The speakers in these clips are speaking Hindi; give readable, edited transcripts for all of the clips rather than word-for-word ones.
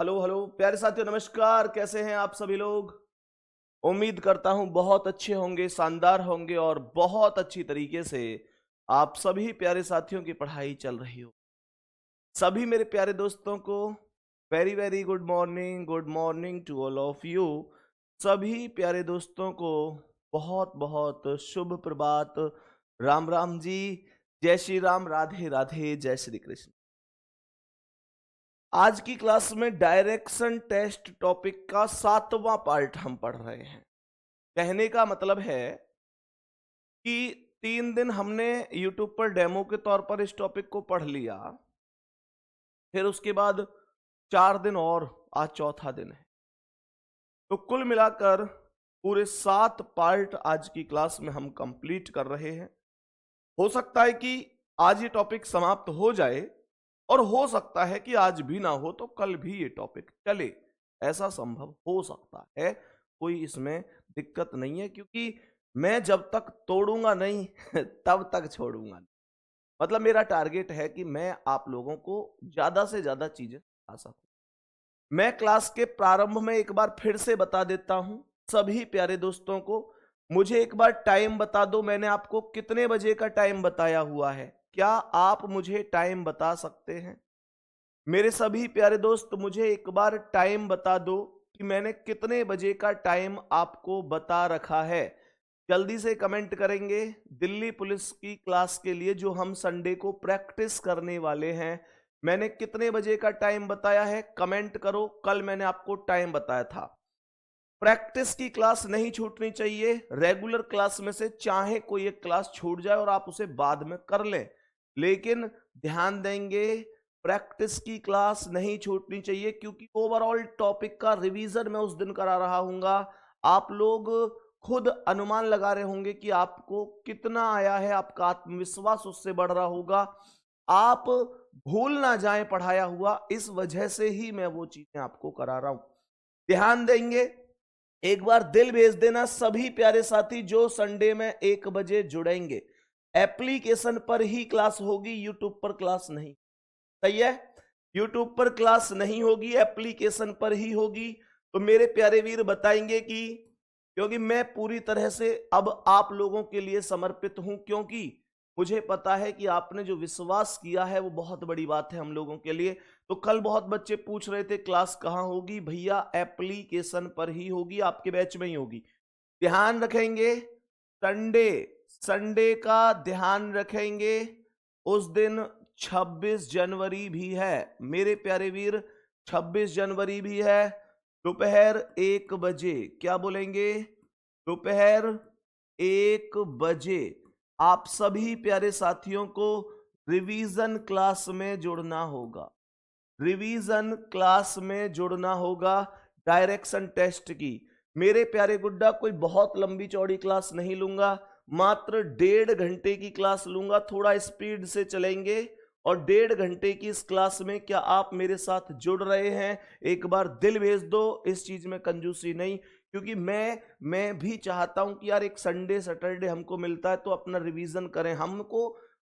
हेलो हेलो प्यारे साथियों, नमस्कार। कैसे हैं आप सभी लोग? उम्मीद करता हूं बहुत अच्छे होंगे, शानदार होंगे और बहुत अच्छी तरीके से आप सभी प्यारे साथियों की पढ़ाई चल रही हो। सभी मेरे प्यारे दोस्तों को very very good morning to all of you. सभी प्यारे दोस्तों को बहुत बहुत शुभ प्रभात। राम राम जी। जय श्री राम, राधे राधे, जय श्री कृष्ण। आज की क्लास में डायरेक्शन टेस्ट टॉपिक का 7वां पार्ट हम पढ़ रहे हैं। कहने का मतलब है कि 3 दिन हमने YouTube पर डेमो के तौर पर इस टॉपिक को पढ़ लिया, फिर उसके बाद 4 दिन और आज चौथा दिन है। तो कुल मिलाकर पूरे 7 पार्ट आज की क्लास में हम कंप्लीट कर रहे हैं। हो सकता है कि आज ये टॉपिक समाप्त हो जाए और हो सकता है कि आज भी ना हो तो कल भी ये टॉपिक चले, ऐसा संभव हो सकता है। कोई इसमें दिक्कत नहीं है, क्योंकि मैं जब तक तोड़ूंगा नहीं तब तक छोड़ूंगा नहीं। मतलब मेरा टारगेट है कि मैं आप लोगों को ज्यादा से ज्यादा चीजें सिखा सकूं। मैं क्लास के प्रारंभ में एक बार फिर से बता देता हूं सभी प्यारे दोस्तों को। मुझे एक बार टाइम बता दो, मैंने आपको कितने बजे का टाइम बताया हुआ है? क्या आप मुझे टाइम बता सकते हैं? मेरे सभी प्यारे दोस्त, मुझे एक बार टाइम बता दो कि मैंने कितने बजे का टाइम आपको बता रखा है। जल्दी से कमेंट करेंगे। दिल्ली पुलिस की क्लास के लिए जो हम संडे को प्रैक्टिस करने वाले हैं, मैंने कितने बजे का टाइम बताया है? कमेंट करो। कल मैंने आपको टाइम बताया था। प्रैक्टिस की क्लास नहीं छूटनी चाहिए। रेगुलर क्लास में से चाहे कोई एक क्लास छूट जाए और आप उसे बाद में कर लें, लेकिन ध्यान देंगे प्रैक्टिस की क्लास नहीं छूटनी चाहिए, क्योंकि ओवरऑल टॉपिक का रिवीजन मैं उस दिन करा रहा हूंगा। आप लोग खुद अनुमान लगा रहे होंगे कि आपको कितना आया है, आपका आत्मविश्वास उससे बढ़ रहा होगा। आप भूल ना जाएं पढ़ाया हुआ, इस वजह से ही मैं वो चीजें आपको करा रहा हूं। ध्यान देंगे। एक बार दिल भेज देना सभी प्यारे साथी जो संडे में 1 बजे जुड़ेंगे। एप्लीकेशन पर ही क्लास होगी, यूट्यूब पर क्लास नहीं। सही है? यूट्यूब पर क्लास नहीं होगी, एप्लीकेशन पर ही होगी। तो मेरे प्यारे वीर बताएंगे कि क्योंकि मैं पूरी तरह से अब आप लोगों के लिए समर्पित हूं, क्योंकि मुझे पता है कि आपने जो विश्वास किया है वो बहुत बड़ी बात है हम लोगों के लिए। तो कल बहुत बच्चे पूछ रहे थे क्लास कहां होगी? भैया एप्लीकेशन पर ही होगी, आपके बैच में ही होगी। ध्यान रखेंगे। संडे संडे का ध्यान रखेंगे। उस दिन 26 जनवरी भी है मेरे प्यारे वीर, 26 जनवरी भी है। दोपहर 1 बजे, क्या बोलेंगे? दोपहर 1 बजे आप सभी प्यारे साथियों को रिवीजन क्लास में जुड़ना होगा। रिवीजन क्लास में जुड़ना होगा डायरेक्शन टेस्ट की। मेरे प्यारे गुड्डा, कोई बहुत लंबी चौड़ी क्लास नहीं लूंगा, मात्र 1.5 घंटे की क्लास लूंगा। थोड़ा स्पीड से चलेंगे और 1.5 घंटे की इस क्लास में क्या आप मेरे साथ जुड़ रहे हैं? एक बार दिल भेज दो। इस चीज में कंजूसी नहीं, क्योंकि मैं भी चाहता हूं कि यार एक संडे सैटरडे हमको मिलता है तो अपना रिवीजन करें। हमको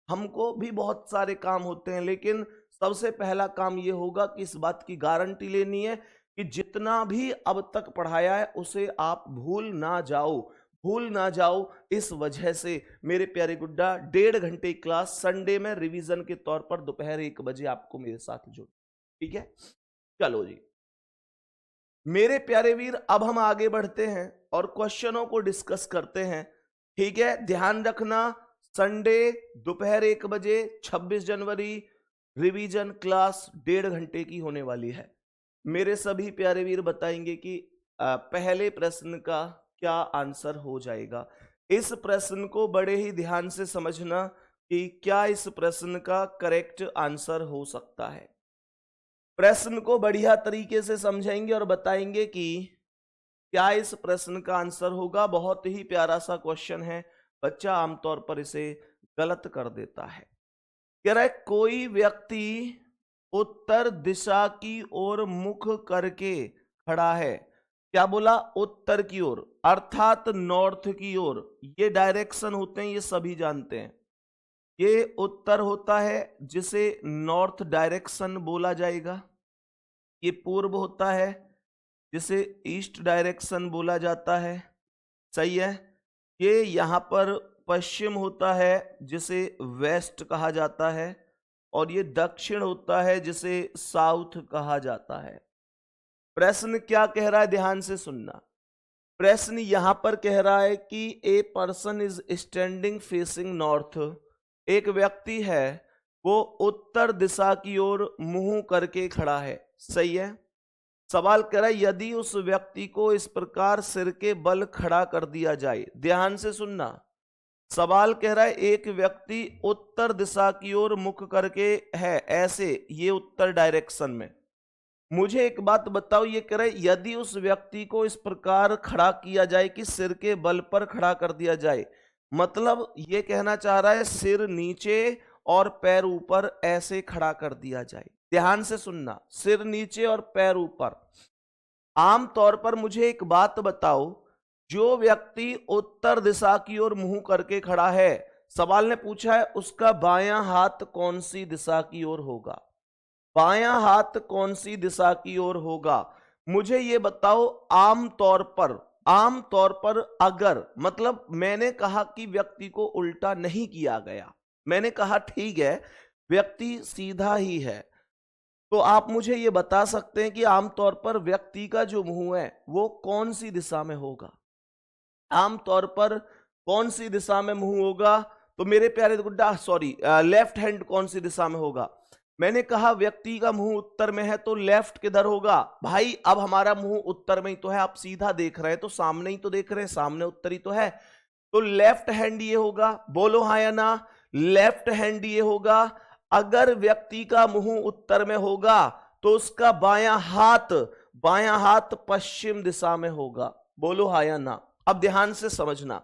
हमको भी बहुत सारे काम होते हैं, लेकिन सबसे पहला काम यह होगा कि इस बात की गारंटी लेनी है कि जितना भी अब तक पढ़ाया है उसे आप भूल ना जाओ, भूल ना जाओ। इस वजह से मेरे प्यारे गुड्डा 1.5 घंटे क्लास संडे में रिवीजन के तौर पर दोपहर 1 बजे आपको मेरे साथ जुड़। ठीक है? चलो जी मेरे प्यारे वीर, अब हम आगे बढ़ते हैं और क्वेश्चनों को डिस्कस करते हैं। ठीक है? ध्यान रखना, संडे दोपहर 1 बजे 26 जनवरी रिवीजन क्लास 1.5 घंटे की होने वाली है। मेरे सभी प्यारे वीर बताएंगे कि पहले प्रश्न का क्या आंसर हो जाएगा। इस प्रश्न को बड़े ही ध्यान से समझना कि क्या इस प्रश्न का करेक्ट आंसर हो सकता है। प्रश्न को बढ़िया तरीके से समझेंगे और बताएंगे कि क्या इस प्रश्न का आंसर होगा। बहुत ही प्यारा सा क्वेश्चन है, बच्चा आमतौर पर इसे गलत कर देता है। कह रहा है कोई व्यक्ति उत्तर दिशा की ओर मुख करके खड़ा है। क्या बोला? उत्तर की ओर, अर्थात नॉर्थ की ओर। ये डायरेक्शन होते हैं, ये सभी जानते हैं। ये उत्तर होता है जिसे नॉर्थ डायरेक्शन बोला जाएगा। ये पूर्व होता है जिसे ईस्ट डायरेक्शन बोला जाता है, सही है। ये यहाँ पर पश्चिम होता है जिसे वेस्ट कहा जाता है, और ये दक्षिण होता है जिसे साउथ कहा जाता है। प्रश्न क्या कह रहा है, ध्यान से सुनना। प्रश्न यहां पर कह रहा है कि a person is standing facing north, एक व्यक्ति है वो उत्तर दिशा की ओर मुंह करके खड़ा है, सही है। सवाल कह रहा है यदि उस व्यक्ति को इस प्रकार सिर के बल खड़ा कर दिया जाए, ध्यान से सुनना। सवाल कह रहा है एक व्यक्ति उत्तर दिशा की ओर मुख करके है, ऐसे, ये उत्तर डायरेक्शन में। मुझे एक बात बताओ, ये कह रहे यदि उस व्यक्ति को इस प्रकार खड़ा किया जाए कि सिर के बल पर खड़ा कर दिया जाए, मतलब ये कहना चाह रहा है सिर नीचे और पैर ऊपर ऐसे खड़ा कर दिया जाए। ध्यान से सुनना, सिर नीचे और पैर ऊपर। आमतौर पर मुझे एक बात बताओ, जो व्यक्ति उत्तर दिशा की ओर मुंह करके खड़ा है, सवाल ने पूछा है उसका बायां हाथ कौन सी दिशा की ओर होगा, बायां हाथ कौन सी दिशा की ओर होगा। मुझे ये बताओ, आमतौर पर अगर, मतलब मैंने कहा कि व्यक्ति को उल्टा नहीं किया गया, मैंने कहा ठीक है व्यक्ति सीधा ही है, तो आप मुझे ये बता सकते हैं कि आमतौर पर व्यक्ति का जो मुंह है वो कौन सी दिशा में होगा, आमतौर पर कौन सी दिशा में मुंह होगा। तो मेरे प्यारे गुड्डा, सॉरी, लेफ्ट हैंड कौन सी दिशा में होगा। मैंने कहा व्यक्ति का मुंह उत्तर में है तो लेफ्ट किधर होगा भाई, अब हमारा मुंह उत्तर में ही तो है, आप सीधा देख रहे हैं तो सामने ही तो देख रहे हैं, सामने उत्तर ही तो है, तो लेफ्ट हैंड ये होगा। बोलो हाँ या ना, लेफ्ट हैंड ये होगा। अगर व्यक्ति का मुंह उत्तर में होगा तो उसका बायां हाथ पश्चिम दिशा में होगा। बोलो हाँ या ना। अब ध्यान से समझना,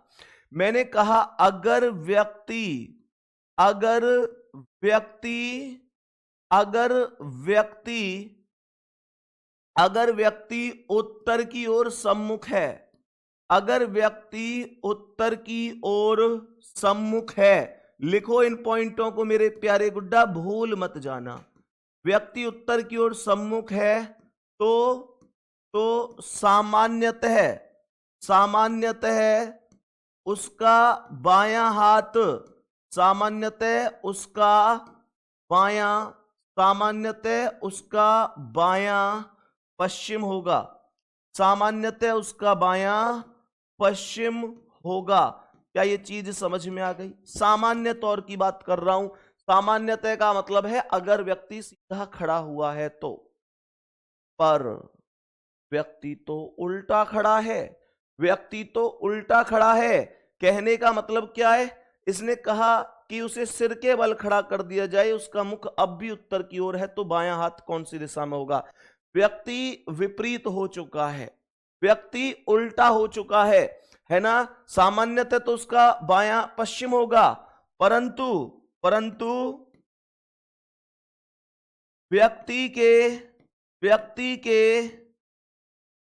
मैंने कहा अगर व्यक्ति उत्तर की ओर सम्मुख है, अगर व्यक्ति उत्तर की ओर सम्मुख है, लिखो इन पॉइंटों को मेरे प्यारे गुड्डा, भूल मत जाना। व्यक्ति उत्तर की ओर सम्मुख है तो सामान्यतः उसका बायां हाथ, सामान्यतः उसका बायां पश्चिम होगा, सामान्यतः उसका बायां पश्चिम होगा। क्या ये चीज समझ में आ गई? सामान्य तौर की बात कर रहा हूं। सामान्यतः का मतलब है अगर व्यक्ति सीधा खड़ा हुआ है तो, पर व्यक्ति तो उल्टा खड़ा है, कहने का मतलब क्या है, इसने कहा कि उसे सिर के बल खड़ा कर दिया जाए, उसका मुख अब भी उत्तर की ओर है, तो बायां हाथ कौन सी दिशा में होगा। व्यक्ति विपरीत हो चुका है, व्यक्ति उल्टा हो चुका है ना। सामान्यतः तो उसका बायां पश्चिम होगा, परंतु व्यक्ति के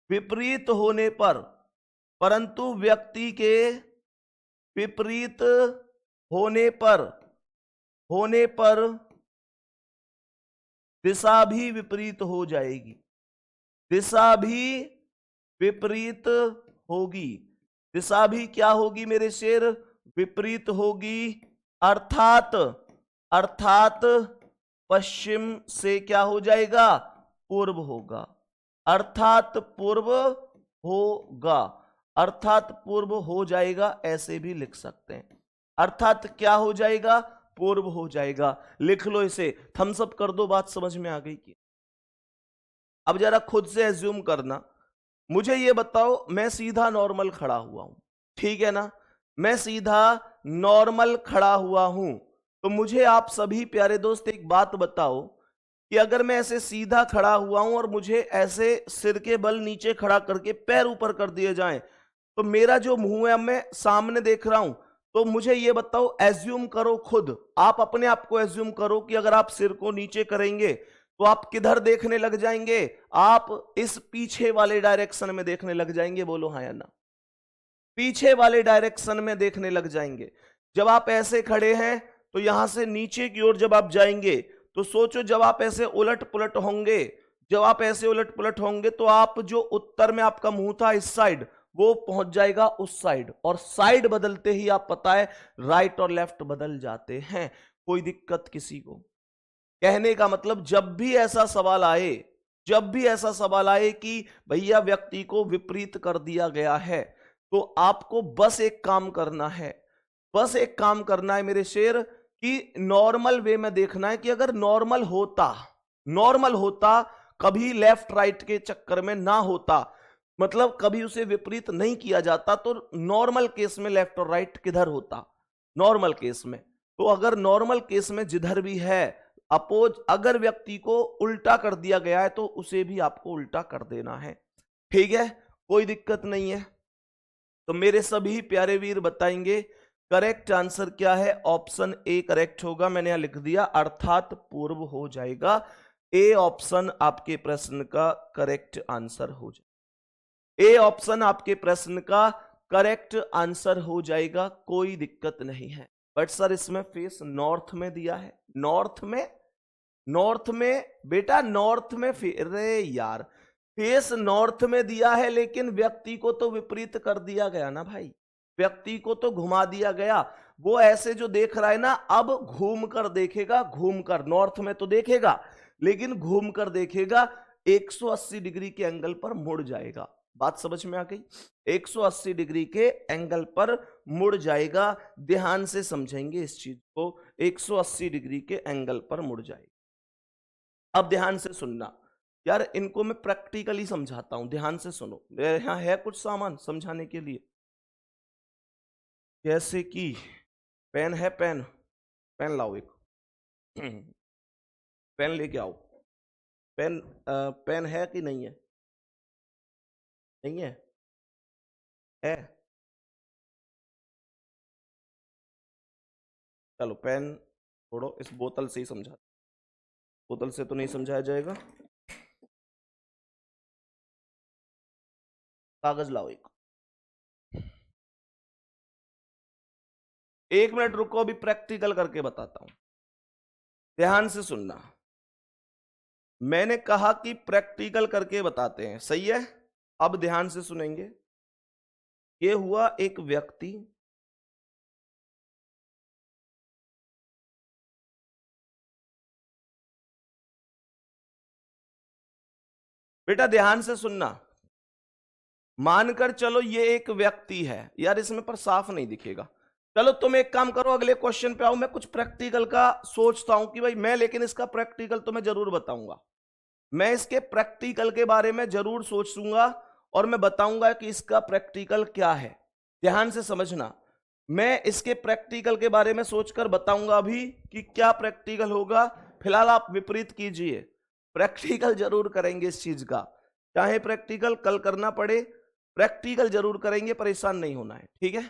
विपरीत होने पर दिशा भी विपरीत हो जाएगी, दिशा भी क्या होगी मेरे शेर, विपरीत होगी। अर्थात पश्चिम से क्या हो जाएगा, पूर्व होगा, अर्थात पूर्व हो जाएगा, ऐसे भी लिख सकते हैं। अर्थात क्या हो जाएगा, पूर्व हो जाएगा। लिख लो इसे, थम्स अप कर दो, बात समझ में आ गई कि। अब जरा खुद से एज्यूम करना, मुझे ये बताओ मैं सीधा नॉर्मल खड़ा हुआ हूं, ठीक है ना, मैं सीधा नॉर्मल खड़ा हुआ हूं, तो मुझे आप सभी प्यारे दोस्त एक बात बताओ कि अगर मैं ऐसे सीधा खड़ा हुआ हूं और मुझे ऐसे सिर के बल नीचे खड़ा करके पैर ऊपर कर दिए जाएं, तो मेरा जो मुंह है मैं सामने देख रहा हूं, तो मुझे ये बताओ, एज्यूम करो खुद, आप अपने आप को एज्यूम करो कि अगर आप सिर को नीचे करेंगे तो आप किधर देखने लग जाएंगे, आप इस पीछे वाले डायरेक्शन में देखने लग जाएंगे। बोलो हाँ या ना, पीछे वाले डायरेक्शन में देखने लग जाएंगे। जब आप ऐसे खड़े हैं तो यहां से नीचे की ओर जब आप जाएंगे तो सोचो जब आप ऐसे उलट पुलट होंगे, जब आप ऐसे उलट पुलट होंगे तो आप जो उत्तर में आपका मुंह था इस साइड, वो पहुंच जाएगा उस साइड, और साइड बदलते ही आप पता है राइट और लेफ्ट बदल जाते हैं। कोई दिक्कत किसी को? कहने का मतलब जब भी ऐसा सवाल आए, जब भी ऐसा सवाल आए कि भैया व्यक्ति को विपरीत कर दिया गया है, तो आपको बस एक काम करना है, बस एक काम करना है मेरे शेर, कि नॉर्मल वे में देखना है कि अगर नॉर्मल होता, नॉर्मल होता, कभी लेफ्ट राइट के चक्कर में ना होता, मतलब कभी उसे विपरीत नहीं किया जाता, तो नॉर्मल केस में लेफ्ट और राइट किधर होता? नॉर्मल केस में। तो अगर नॉर्मल केस में जिधर भी है अपोज, अगर व्यक्ति को उल्टा कर दिया गया है तो उसे भी आपको उल्टा कर देना है। ठीक है, कोई दिक्कत नहीं है। तो मेरे सभी प्यारे वीर बताएंगे करेक्ट आंसर क्या है। ऑप्शन ए करेक्ट होगा, मैंने यहां लिख दिया, अर्थात पूर्व हो जाएगा। ए ऑप्शन आपके प्रश्न का करेक्ट आंसर हो जाएगा। ए ऑप्शन आपके प्रश्न का करेक्ट आंसर हो जाएगा, कोई दिक्कत नहीं है। बट सर इसमें फेस नॉर्थ में दिया है, नॉर्थ में, नॉर्थ में बेटा, नॉर्थ में अरे यार, फेस नॉर्थ में दिया है, लेकिन व्यक्ति को तो विपरीत कर दिया गया ना भाई, व्यक्ति को तो घुमा दिया गया। वो ऐसे जो देख रहा है ना, अब घूम कर देखेगा, घूम कर, नॉर्थ में तो देखेगा लेकिन घूम कर देखेगा, 180 डिग्री के एंगल पर मुड़ जाएगा। बात समझ में आ गई? 180 डिग्री के एंगल पर मुड़ जाएगा। ध्यान से समझेंगे इस चीज को, 180 डिग्री के एंगल पर मुड़ जाएगा। अब ध्यान से सुनना यार, इनको मैं प्रैक्टिकली समझाता हूं, ध्यान से सुनो। मेरे यहां है कुछ सामान समझाने के लिए, जैसे कि पेन है, पेन, पेन लाओ एक, पेन लेके आओ। पेन पेन है कि नहीं है? नहीं है? है? चलो पेन छोड़ो, इस बोतल से ही समझा, बोतल से तो नहीं समझाया जाएगा। कागज लाओ एक मिनट रुको, अभी प्रैक्टिकल करके बताता हूं, ध्यान से सुनना। मैंने कहा कि प्रैक्टिकल करके बताते हैं, सही है? अब ध्यान से सुनेंगे। ये हुआ एक व्यक्ति, बेटा ध्यान से सुनना। मानकर चलो ये एक व्यक्ति है, यार इसमें पर साफ नहीं दिखेगा। चलो तुम एक काम करो, अगले क्वेश्चन पे आओ। मैं कुछ प्रैक्टिकल का सोचता हूं कि भाई मैं, लेकिन इसका प्रैक्टिकल तो मैं जरूर बताऊंगा, मैं इसके प्रैक्टिकल के बारे में जरूर सोचूंगा और मैं बताऊंगा कि इसका प्रैक्टिकल क्या है। ध्यान से समझना, मैं इसके प्रैक्टिकल के बारे में सोचकर बताऊंगा अभी कि क्या प्रैक्टिकल होगा। फिलहाल आप विपरीत कीजिए, प्रैक्टिकल जरूर करेंगे इस चीज का, चाहे प्रैक्टिकल कल करना पड़े, प्रैक्टिकल जरूर करेंगे, परेशान नहीं होना है, ठीक है?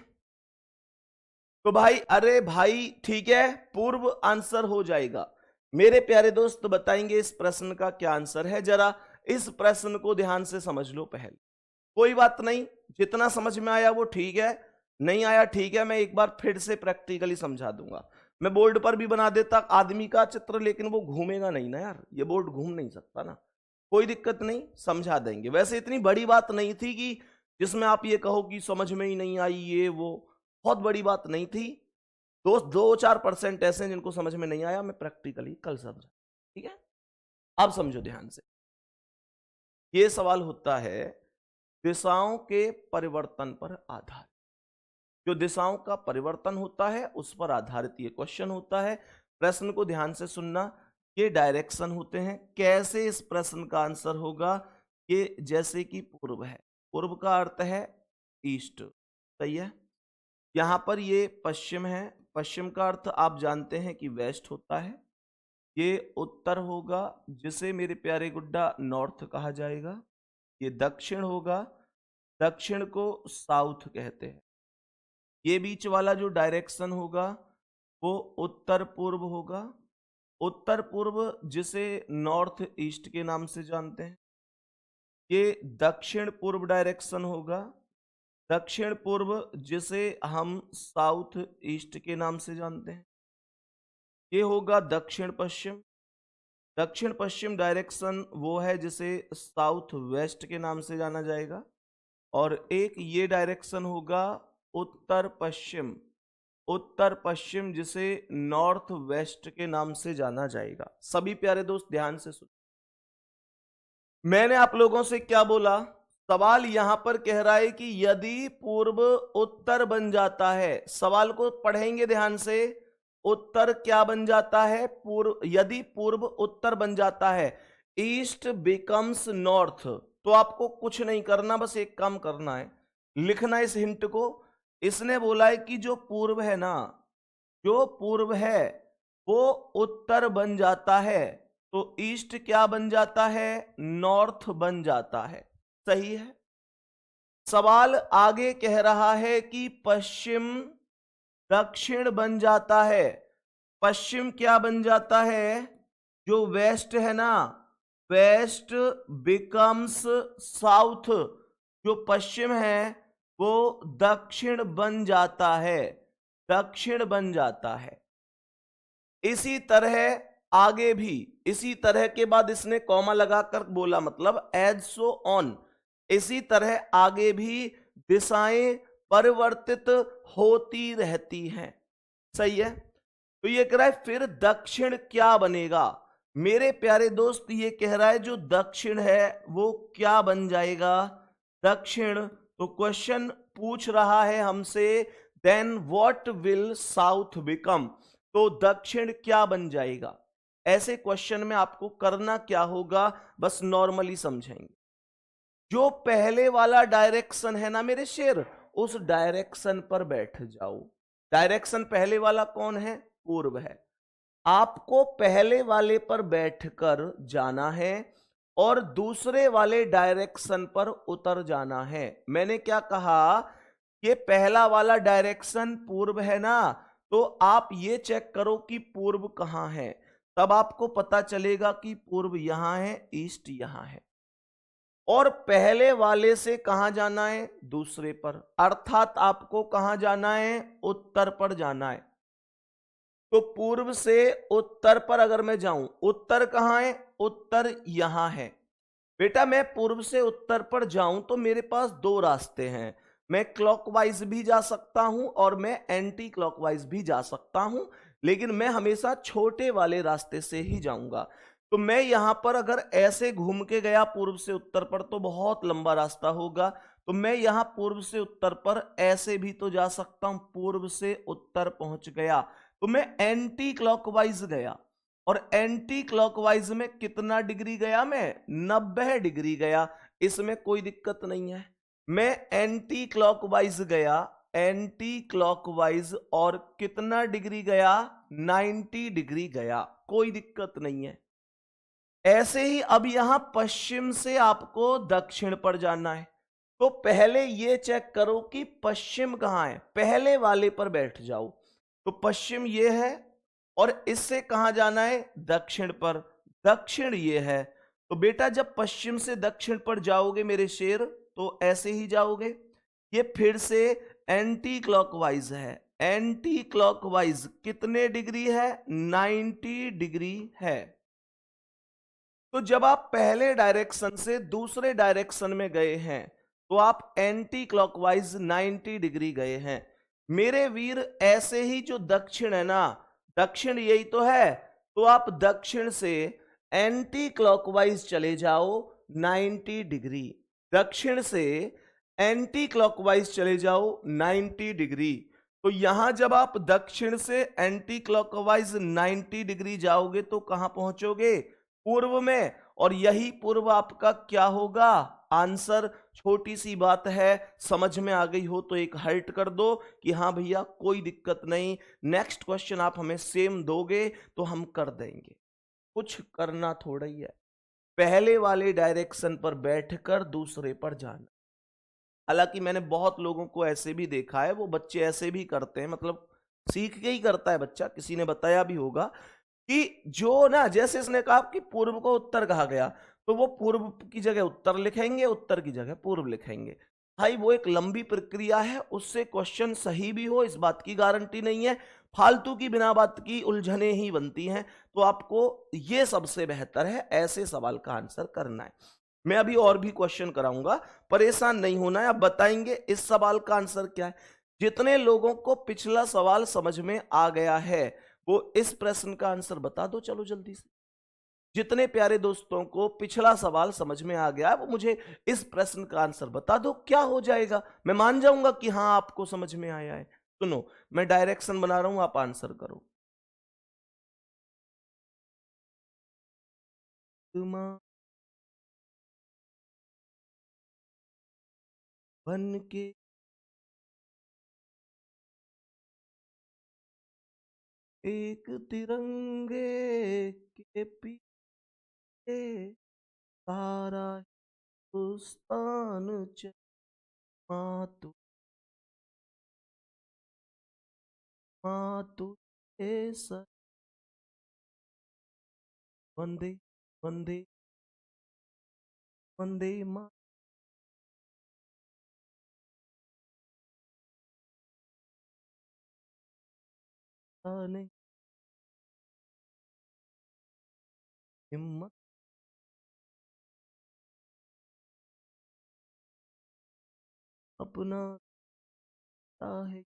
तो भाई, अरे भाई ठीक है, पूर्व आंसर हो जाएगा। मेरे प्यारे दोस्त बताएंगे इस प्रश्न का क्या आंसर है, जरा इस प्रश्न को ध्यान से समझ लो पहले। कोई बात नहीं, जितना समझ में आया वो ठीक है, नहीं आया ठीक है, मैं एक बार फिर से प्रैक्टिकली समझा दूंगा। मैं बोर्ड पर भी बना देता आदमी का चित्र, लेकिन वो घूमेगा नहीं ना यार, ये बोर्ड घूम नहीं सकता ना। कोई दिक्कत नहीं, समझा देंगे। वैसे इतनी बड़ी बात नहीं थी कि जिसमें आप ये कहो कि समझ में ही नहीं आई, ये वो बहुत बड़ी बात नहीं थी। 2-4% ऐसे हैं जिनको समझ में नहीं आया, मैं प्रैक्टिकली कल समझा, ठीक है? अब समझो ध्यान से। ये सवाल होता है दिशाओं के परिवर्तन पर आधारित। जो दिशाओं का परिवर्तन होता है उस पर आधारित ये क्वेश्चन होता है। प्रश्न को ध्यान से सुनना, ये डायरेक्शन होते हैं। कैसे इस प्रश्न का आंसर होगा? ये जैसे कि पूर्व है, पूर्व का अर्थ है ईस्ट, सही है? यहां पर ये पश्चिम है, पश्चिम का अर्थ आप जानते हैं कि वेस्ट होता है। ये उत्तर होगा, जिसे मेरे प्यारे गुड्डा नॉर्थ कहा जाएगा। ये दक्षिण होगा, दक्षिण को साउथ कहते हैं। ये बीच वाला जो डायरेक्शन होगा वो उत्तर पूर्व होगा, उत्तर पूर्व जिसे नॉर्थ ईस्ट के नाम से जानते हैं। ये दक्षिण पूर्व डायरेक्शन होगा, दक्षिण पूर्व जिसे हम साउथ ईस्ट के नाम से जानते हैं। ये होगा दक्षिण पश्चिम, दक्षिण पश्चिम डायरेक्शन वो है जिसे साउथ वेस्ट के नाम से जाना जाएगा, और एक ये डायरेक्शन होगा उत्तर पश्चिम, उत्तर पश्चिम जिसे नॉर्थ वेस्ट के नाम से जाना जाएगा। सभी प्यारे दोस्त ध्यान से सुन, मैंने आप लोगों से क्या बोला? सवाल यहां पर कह रहा है कि यदि पूर्व उत्तर बन जाता है, सवाल को पढ़ेंगे ध्यान से, उत्तर क्या बन जाता है? पूर्व, यदि पूर्व उत्तर बन जाता है, ईस्ट बिकम्स नॉर्थ, तो आपको कुछ नहीं करना, बस एक काम करना है, लिखना इस हिंट को। इसने बोला है कि जो पूर्व है ना, जो पूर्व है वो उत्तर बन जाता है, तो ईस्ट क्या बन जाता है? नॉर्थ बन जाता है। सही है। सवाल आगे कह रहा है कि पश्चिम दक्षिण बन जाता है। पश्चिम क्या बन जाता है? जो वेस्ट है ना, वेस्ट बिकम्स साउथ, जो पश्चिम है वो दक्षिण बन जाता है, दक्षिण बन जाता है। इसी तरह आगे भी, इसी तरह के बाद इसने कॉमा लगाकर बोला, मतलब एज सो ऑन, इसी तरह आगे भी दिशाएं परिवर्तित होती रहती हैं। सही है। तो ये कह रहा है फिर दक्षिण क्या बनेगा? मेरे प्यारे दोस्त ये कह रहा है जो दक्षिण है वो क्या बन जाएगा? दक्षिण। तो क्वेश्चन पूछ रहा है हमसे, then what will south become? तो दक्षिण क्या बन जाएगा? ऐसे क्वेश्चन में आपको करना क्या होगा, बस नॉर्मली समझेंगे। जो पहले वाला डायरेक्शन है ना मेरे शेर, उस डायरेक्शन पर बैठ जाओ। डायरेक्शन पहले वाला कौन है? पूर्व है। आपको पहले वाले पर बैठकर जाना है और दूसरे वाले डायरेक्शन पर उतर जाना है। मैंने क्या कहा? ये पहला वाला डायरेक्शन पूर्व है ना, तो आप ये चेक करो कि पूर्व कहां है, तब आपको पता चलेगा कि पूर्व यहां है, ईस्ट यहां है। और पहले वाले से कहां जाना है? दूसरे पर, अर्थात आपको कहां जाना है? उत्तर पर जाना है। तो पूर्व से उत्तर पर अगर मैं जाऊं, उत्तर कहां है? उत्तर यहां है। बेटा मैं पूर्व से उत्तर पर जाऊं तो मेरे पास दो रास्ते हैं, मैं क्लॉकवाइज भी जा सकता हूं और मैं एंटी क्लॉकवाइज भी जा सकता हूं, लेकिन मैं हमेशा छोटे वाले रास्ते से ही जाऊंगा। तो मैं यहां पर अगर ऐसे घूम के गया पूर्व से उत्तर पर तो बहुत लंबा रास्ता होगा, तो मैं यहां पूर्व से उत्तर पर ऐसे भी तो जा सकता हूं, पूर्व से उत्तर पहुंच गया, तो मैं एंटी क्लॉकवाइज गया। और एंटी क्लॉकवाइज में कितना डिग्री गया? मैं 90 डिग्री गया। इसमें कोई दिक्कत नहीं है। मैं एंटी क्लॉकवाइज गया, एंटी क्लॉकवाइज, और कितना डिग्री गया? 90 डिग्री गया, कोई दिक्कत नहीं है। ऐसे ही अब यहां पश्चिम से आपको दक्षिण पर जाना है, तो पहले ये चेक करो कि पश्चिम कहां है, पहले वाले पर बैठ जाओ। तो पश्चिम ये है और इससे कहां जाना है? दक्षिण पर। दक्षिण ये है। तो बेटा जब पश्चिम से दक्षिण पर जाओगे मेरे शेर, तो ऐसे ही जाओगे। ये फिर से एंटी क्लॉकवाइज है। एंटी क्लॉकवाइज कितने डिग्री है? 90 डिग्री है। तो जब आप पहले डायरेक्शन से दूसरे डायरेक्शन में गए हैं तो आप एंटी क्लॉकवाइज 90 डिग्री गए हैं। मेरे वीर ऐसे ही जो दक्षिण है ना, दक्षिण यही तो है, तो आप दक्षिण से एंटी क्लॉकवाइज चले जाओ 90 डिग्री। दक्षिण से एंटी क्लॉकवाइज चले जाओ 90 डिग्री। तो यहां जब आप दक्षिण से एंटी क्लॉकवाइज 90 डिग्री जाओगे तो कहां पहुंचोगे? पूर्व में। और यही पूर्व आपका क्या होगा? आंसर। छोटी सी बात है, समझ में आ गई हो तो एक हर्ट कर दो कि हाँ भैया कोई दिक्कत नहीं, नेक्स्ट क्वेश्चन आप हमें सेम दोगे तो हम कर देंगे। कुछ करना थोड़ा ही है, पहले वाले डायरेक्शन पर बैठकर दूसरे पर जाना। हालांकि मैंने बहुत लोगों को ऐसे भी देखा है, वो बच्चे ऐसे भी करते हैं, मतलब सीख के ही करता है बच्चा, किसी ने बताया भी होगा कि जो ना, जैसे इसने कहा कि पूर्व को उत्तर कहा गया, तो वो पूर्व की जगह उत्तर लिखेंगे, उत्तर की जगह पूर्व लिखेंगे। भाई वो एक लंबी प्रक्रिया है, उससे क्वेश्चन सही भी हो इस बात की गारंटी नहीं है, फालतू की बिना बात की उलझने ही बनती हैं। तो आपको ये सबसे बेहतर है ऐसे सवाल का आंसर करना है। मैं अभी और भी क्वेश्चन कराऊंगा, परेशान नहीं होना है। आप बताएंगे इस सवाल का आंसर क्या है। जितने लोगों को पिछला सवाल समझ में आ गया है वो इस प्रश्न का आंसर बता दो, चलो जल्दी से। जितने प्यारे दोस्तों को पिछला सवाल समझ में आ गया वो मुझे इस प्रश्न का आंसर बता दो, क्या हो जाएगा। मैं मान जाऊंगा कि हाँ आपको समझ में आया है। सुनो, मैं डायरेक्शन बना रहा हूं, आप आंसर करो। तुम बन के एक तिरंगे के पीछे सारा हिंदुस्तान मातु मातु ए सर। वंदे वंदे वंदे माता ने हिम्मत अपना है।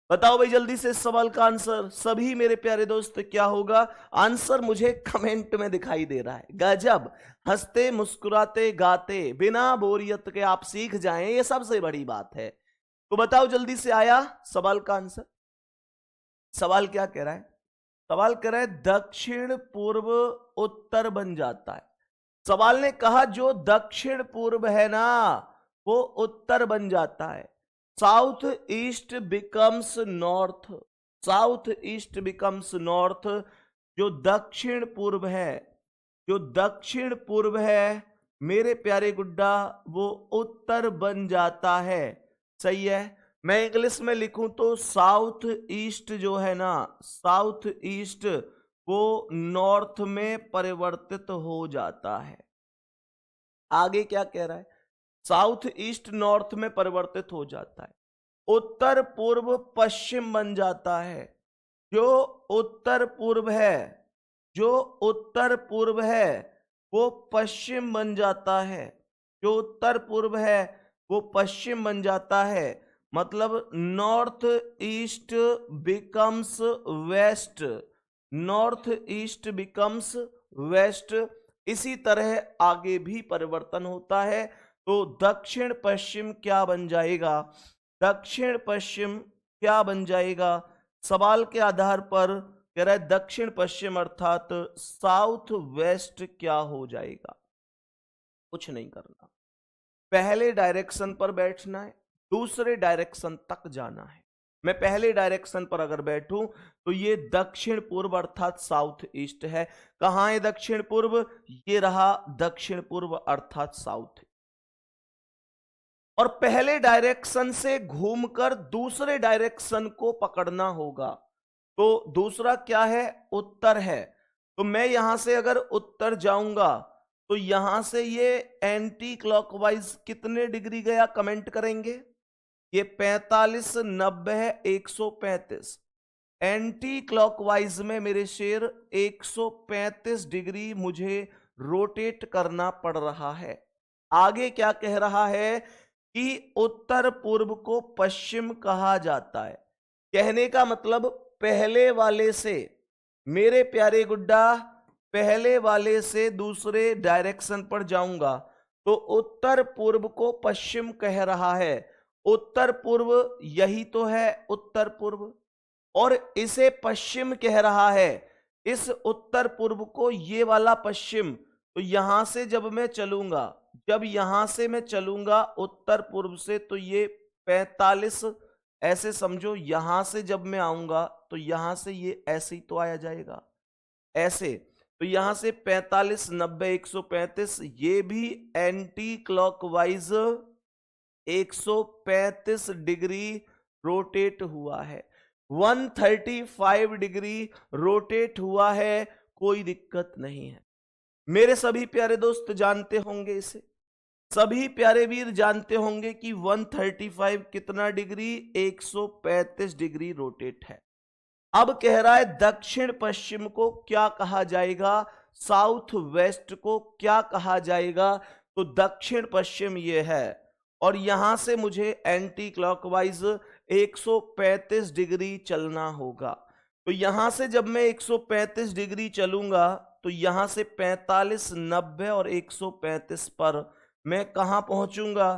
बताओ भाई जल्दी से इस सवाल का आंसर सभी मेरे प्यारे दोस्त, क्या होगा आंसर। मुझे कमेंट में दिखाई दे रहा है। गजब, हंसते मुस्कुराते गाते बिना बोरियत के आप सीख जाएं, ये सबसे बड़ी बात है। तो बताओ जल्दी से, आया सवाल का आंसर। सवाल क्या कह रहा है? सवाल कह रहा है दक्षिण पूर्व उत्तर बन जाता है। सवाल ने कहा जो दक्षिण पूर्व है ना वो उत्तर बन जाता है। South east becomes north, south east becomes north. जो दक्षिण पूर्व है, जो दक्षिण पूर्व है मेरे प्यारे गुड्डा, वो उत्तर बन जाता है। सही है। मैं इंग्लिश में लिखूं तो साउथ ईस्ट जो है ना, साउथ ईस्ट वो नॉर्थ में परिवर्तित हो जाता है। आगे क्या कह रहा है? साउथ ईस्ट नॉर्थ में परिवर्तित हो जाता है। उत्तर पूर्व पश्चिम बन जाता है। जो उत्तर पूर्व है, जो उत्तर पूर्व है वो पश्चिम बन जाता है। जो उत्तर पूर्व है वो पश्चिम बन जाता है। मतलब north east becomes west, north east becomes west. इसी तरह आगे भी परिवर्तन होता है। तो दक्षिण पश्चिम क्या बन जाएगा? दक्षिण पश्चिम क्या बन जाएगा? सवाल के आधार पर कह रहा है दक्षिण पश्चिम अर्थात साउथ वेस्ट क्या हो जाएगा। कुछ नहीं करना, पहले डायरेक्शन पर बैठना है, दूसरे डायरेक्शन तक जाना है। मैं पहले डायरेक्शन पर अगर बैठूं तो ये दक्षिण पूर्व अर्थात साउथ ईस्ट है। कहां है दक्षिण पूर्व? ये रहा दक्षिण पूर्व अर्थात साउथ। और पहले डायरेक्शन से घूमकर दूसरे डायरेक्शन को पकड़ना होगा। तो दूसरा क्या है? उत्तर है। तो मैं यहां से अगर उत्तर जाऊंगा तो यहां से ये एंटी क्लॉकवाइज कितने डिग्री गया, कमेंट करेंगे। ये 45 90 है 135। एंटी क्लॉकवाइज में मेरे शेर 135 डिग्री मुझे रोटेट करना पड़ रहा है। आगे क्या कह रहा है कि उत्तर पूर्व को पश्चिम कहा जाता है। कहने का मतलब पहले वाले से, मेरे प्यारे गुड्डा, पहले वाले से दूसरे डायरेक्शन पर जाऊंगा तो उत्तर पूर्व को पश्चिम कह रहा है। उत्तर पूर्व यही तो है उत्तर पूर्व, और इसे पश्चिम कह रहा है। इस उत्तर पूर्व को ये वाला पश्चिम। तो यहां से जब मैं चलूंगा, जब यहां से मैं चलूंगा उत्तर पूर्व से तो ये 45 ऐसे समझो। यहां से जब मैं आऊंगा तो यहां से ये ऐसे ही तो आया जाएगा, ऐसे। तो यहां से 45, 90, 135, ये भी एंटी क्लॉकवाइज 135 डिग्री रोटेट हुआ है, 135 डिग्री रोटेट हुआ है, कोई दिक्कत नहीं है। मेरे सभी प्यारे दोस्त जानते होंगे इसे, सभी प्यारे वीर जानते होंगे कि 135 कितना डिग्री, 135 डिग्री रोटेट है। अब कह रहा है दक्षिण पश्चिम को क्या कहा जाएगा, साउथ वेस्ट को क्या कहा जाएगा। तो दक्षिण पश्चिम ये है और यहां से मुझे एंटी क्लॉकवाइज 135 डिग्री चलना होगा। तो यहां से जब मैं 135 डिग्री चलूंगा तो यहां से 45, 90 और 135 पर मैं कहां पहुंचूंगा,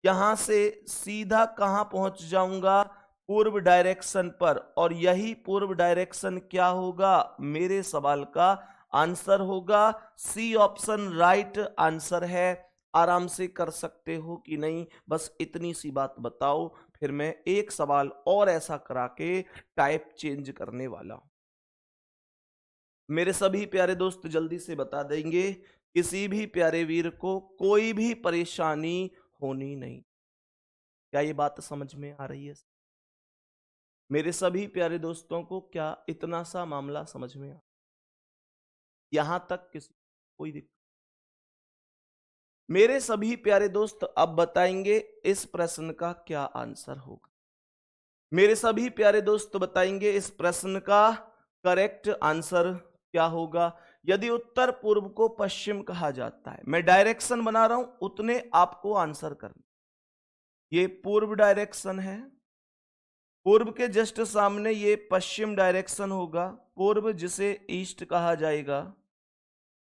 यहां से सीधा कहां पहुंच जाऊंगा, पूर्व डायरेक्शन पर। और यही पूर्व डायरेक्शन क्या होगा, मेरे सवाल का आंसर होगा सी ऑप्शन राइट आंसर है। आराम से कर सकते हो कि नहीं, बस इतनी सी बात बताओ, फिर मैं एक सवाल और ऐसा करा के टाइप चेंज करने वाला हूं। मेरे सभी प्यारे दोस्त जल्दी से बता देंगे, किसी भी प्यारे वीर को कोई भी परेशानी होनी नहीं। क्या ये बात समझ में आ रही है? मेरे सभी प्यारे दोस्तों को क्या इतना सा मामला समझ में आ, यहां तक किसी कोई दिक्कत? मेरे सभी प्यारे दोस्त अब बताएंगे इस प्रश्न का क्या आंसर होगा। मेरे सभी प्यारे दोस्त बताएंगे इस प्रश्न का करेक्ट आंसर क्या होगा। यदि उत्तर पूर्व को पश्चिम कहा जाता है, मैं डायरेक्शन बना रहा हूं, उतने आपको आंसर करना। ये पूर्व डायरेक्शन है, पूर्व के जस्ट सामने ये पश्चिम डायरेक्शन होगा, पूर्व जिसे ईस्ट कहा जाएगा,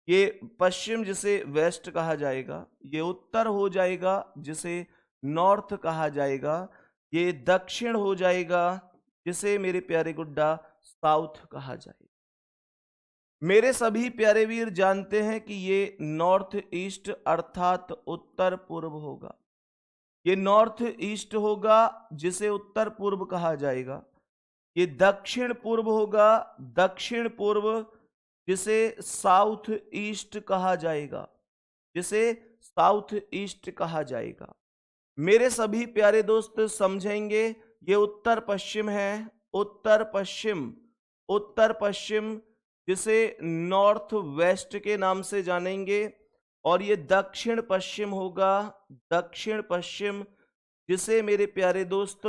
ये पश्चिम जिसे वेस्ट कहा जाएगा, ये उत्तर हो जाएगा जिसे नॉर्थ कहा जाएगा, ये दक्षिण हो जाएगा जिसे मेरे प्यारे गुड्डा साउथ कहा जाएगा। मेरे सभी प्यारे वीर जानते हैं कि ये नॉर्थ ईस्ट अर्थात उत्तर पूर्व होगा, ये नॉर्थ ईस्ट होगा जिसे उत्तर पूर्व कहा जाएगा, ये दक्षिण पूर्व होगा, दक्षिण पूर्व जिसे साउथ ईस्ट कहा जाएगा, जिसे साउथ ईस्ट कहा जाएगा। मेरे सभी प्यारे दोस्त समझेंगे, ये उत्तर पश्चिम है, उत्तर पश्चिम, उत्तर पश्चिम जिसे नॉर्थ वेस्ट के नाम से जानेंगे, और ये दक्षिण पश्चिम होगा, दक्षिण पश्चिम जिसे मेरे प्यारे दोस्त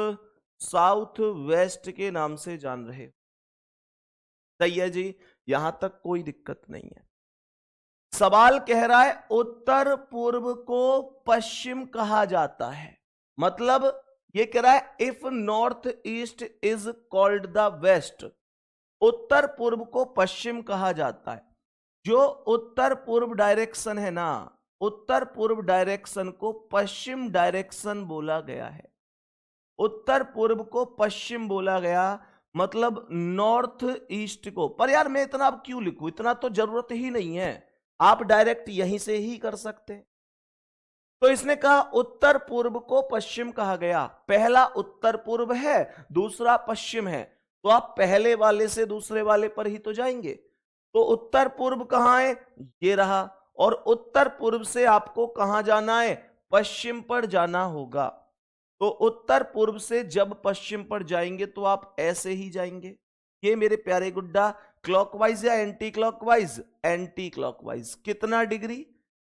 साउथ वेस्ट के नाम से जान रहे। सही है जी, यहां तक कोई दिक्कत नहीं है। सवाल कह रहा है उत्तर पूर्व को पश्चिम कहा जाता है, मतलब ये कह रहा है if north east is called the west, उत्तर पूर्व को पश्चिम कहा जाता है। जो उत्तर पूर्व डायरेक्शन है ना, उत्तर पूर्व डायरेक्शन को पश्चिम डायरेक्शन बोला गया है, उत्तर पूर्व को पश्चिम बोला गया, मतलब नॉर्थ ईस्ट को। पर यार मैं इतना अब क्यों लिखूं, इतना तो जरूरत ही नहीं है, आप डायरेक्ट यहीं से ही कर सकते हैं। तो इसने कहा उत्तर पूर्व को पश्चिम कहा गया, पहला उत्तर पूर्व है, दूसरा पश्चिम है, तो आप पहले वाले से दूसरे वाले पर ही तो जाएंगे। तो उत्तर पूर्व कहां है, ये रहा, और उत्तर पूर्व से आपको कहां जाना है, पश्चिम पर जाना होगा। तो उत्तर पूर्व से जब पश्चिम पर जाएंगे तो आप ऐसे ही जाएंगे। ये मेरे प्यारे गुड्डा क्लॉकवाइज या एंटी क्लॉकवाइज, एंटी क्लॉकवाइज कितना डिग्री,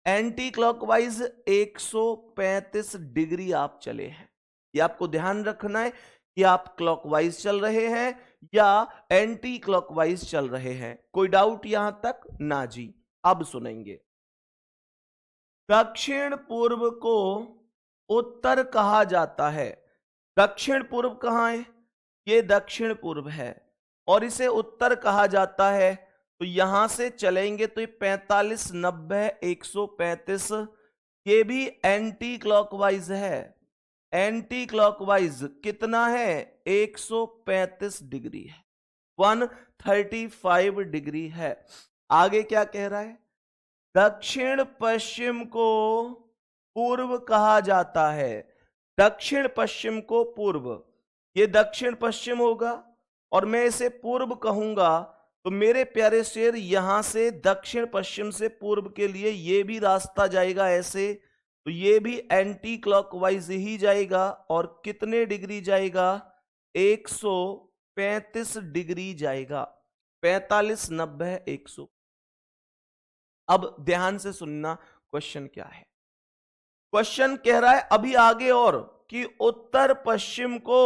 एंटी क्लॉकवाइज 135 डिग्री आप चले हैं। ये आपको ध्यान रखना है कि आप क्लॉकवाइज चल रहे हैं या एंटी क्लॉकवाइज चल रहे हैं। कोई डाउट यहां तक ना जी। अब सुनेंगे, दक्षिण पूर्व को उत्तर कहा जाता है, दक्षिण पूर्व कहां है, ये दक्षिण पूर्व है, और इसे उत्तर कहा जाता है। तो यहां से चलेंगे तो ये 45, 90, 135, ये भी एंटी क्लॉकवाइज है, एंटी क्लॉकवाइज कितना है, 135 डिग्री है, 135 डिग्री है। आगे क्या कह रहा है, दक्षिण पश्चिम को पूर्व कहा जाता है, दक्षिण पश्चिम को पूर्व, ये दक्षिण पश्चिम होगा और मैं इसे पूर्व कहूंगा, तो मेरे प्यारे शेर, यहां से दक्षिण पश्चिम से पूर्व के लिए ये भी रास्ता जाएगा ऐसे, तो ये भी एंटी क्लॉकवाइज ही जाएगा। और कितने डिग्री जाएगा? 135 डिग्री जाएगा। 45, 90, 100। अब ध्यान से सुनना, क्वेश्चन क्या है। क्वेश्चन कह रहा है अभी आगे और कि उत्तर पश्चिम को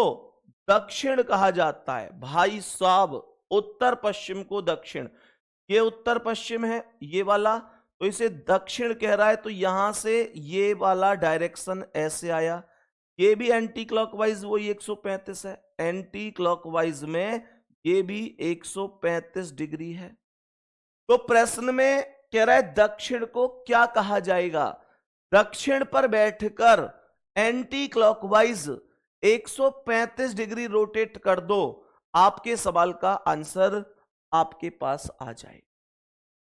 दक्षिण कहा जाता है। भाई साहब, उत्तर पश्चिम को दक्षिण, ये उत्तर पश्चिम है ये वाला, तो इसे दक्षिण कह रहा है। तो यहां से ये वाला डायरेक्शन ऐसे आया, ये भी एंटी क्लॉकवाइज वही 135 है, एंटी क्लॉकवाइज में ये भी 135 डिग्री है। तो प्रश्न में कह रहा है दक्षिण को क्या कहा जाएगा? दक्षिण पर बैठकर एंटी क्लॉकवाइज 135 डिग्री रोटेट कर दो, आपके सवाल का आंसर आपके पास आ जाए।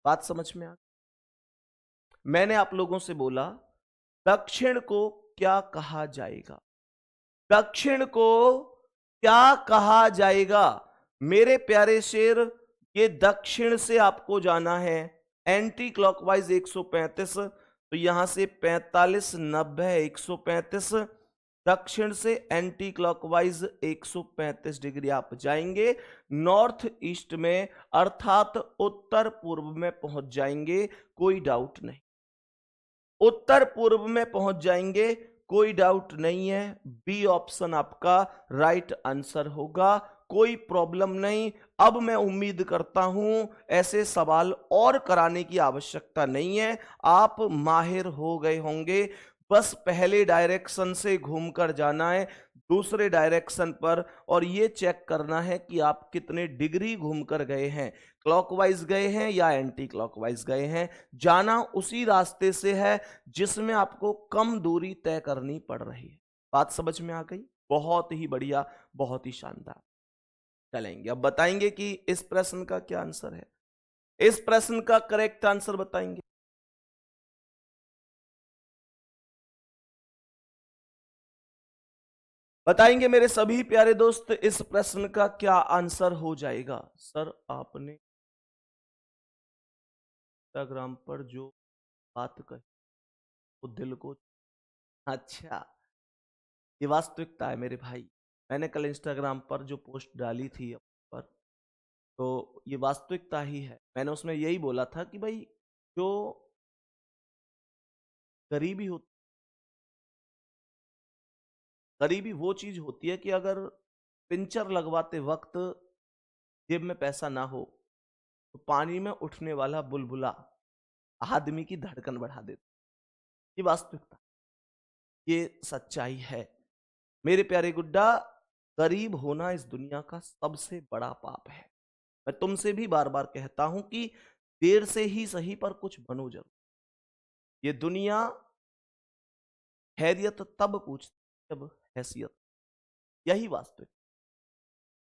बात समझ में आ? मैंने आप लोगों से बोला दक्षिण को क्या कहा जाएगा, दक्षिण को क्या कहा जाएगा। मेरे प्यारे शेर, ये दक्षिण से आपको जाना है एंटी क्लॉकवाइज 135, तो यहां से 45, 90, 135, दक्षिण से एंटी क्लॉकवाइज 135 डिग्री आप जाएंगे, नॉर्थ ईस्ट में अर्थात उत्तर पूर्व में पहुंच जाएंगे, कोई डाउट नहीं। उत्तर पूर्व में पहुंच जाएंगे, कोई डाउट नहीं है। बी ऑप्शन आपका राइट आंसर होगा, कोई प्रॉब्लम नहीं। अब मैं उम्मीद करता हूं ऐसे सवाल और कराने की आवश्यकता नहीं है, आप माहिर हो गए होंगे। बस पहले डायरेक्शन से घूमकर जाना है दूसरे डायरेक्शन पर, और ये चेक करना है कि आप कितने डिग्री घूमकर गए हैं, क्लॉकवाइज गए हैं या एंटी क्लॉकवाइज गए हैं। जाना उसी रास्ते से है जिसमें आपको कम दूरी तय करनी पड़ रही है। बात समझ में आ गई? बहुत ही बढ़िया, बहुत ही शानदार। चलेंगे अब बताएंगे कि इस प्रश्न का क्या आंसर है। इस प्रश्न का करेक्ट आंसर बताएंगे। बताएंगे मेरे सभी प्यारे दोस्त, इस प्रश्न का क्या आंसर हो जाएगा। सर आपने इंस्टाग्राम पर जो बात कही वो दिल को, अच्छा, ये वास्तविकता है मेरे भाई। मैंने कल इंस्टाग्राम पर जो पोस्ट डाली थी पर, तो ये वास्तविकता ही है। मैंने उसमें यही बोला था कि भाई जो गरीबी होती, गरीबी वो चीज होती है कि अगर पिंचर लगवाते वक्त जेब में पैसा ना हो तो पानी में उठने वाला बुलबुला आदमी की धड़कन बढ़ा देता। ये वास्तविकता, ये सच्चाई है मेरे प्यारे गुड्डा। गरीब होना इस दुनिया का सबसे बड़ा पाप है। मैं तुमसे भी बार बार कहता हूं कि देर से ही सही पर कुछ बनो जरूर। ये दुनिया हैरियत तब पूछती जब हैसियत, यही वास्तविक।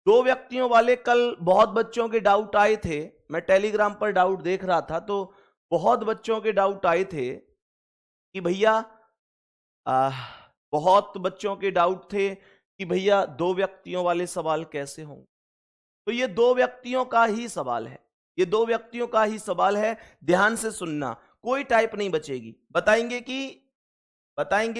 दो व्यक्तियों वाले कल बहुत बच्चों के डाउट आए थे, मैं टेलीग्राम पर डाउट देख रहा था तो बहुत बच्चों के डाउट आए थे कि भैया बहुत बच्चों के डाउट थे कि भैया दो व्यक्तियों वाले सवाल कैसे होंगे। तो ये दो व्यक्तियों का ही सवाल है, ये दो व्यक्तियों का ही सवाल है। ध्यान से सुनना, कोई टाइप नहीं बचेगी। बताएंगे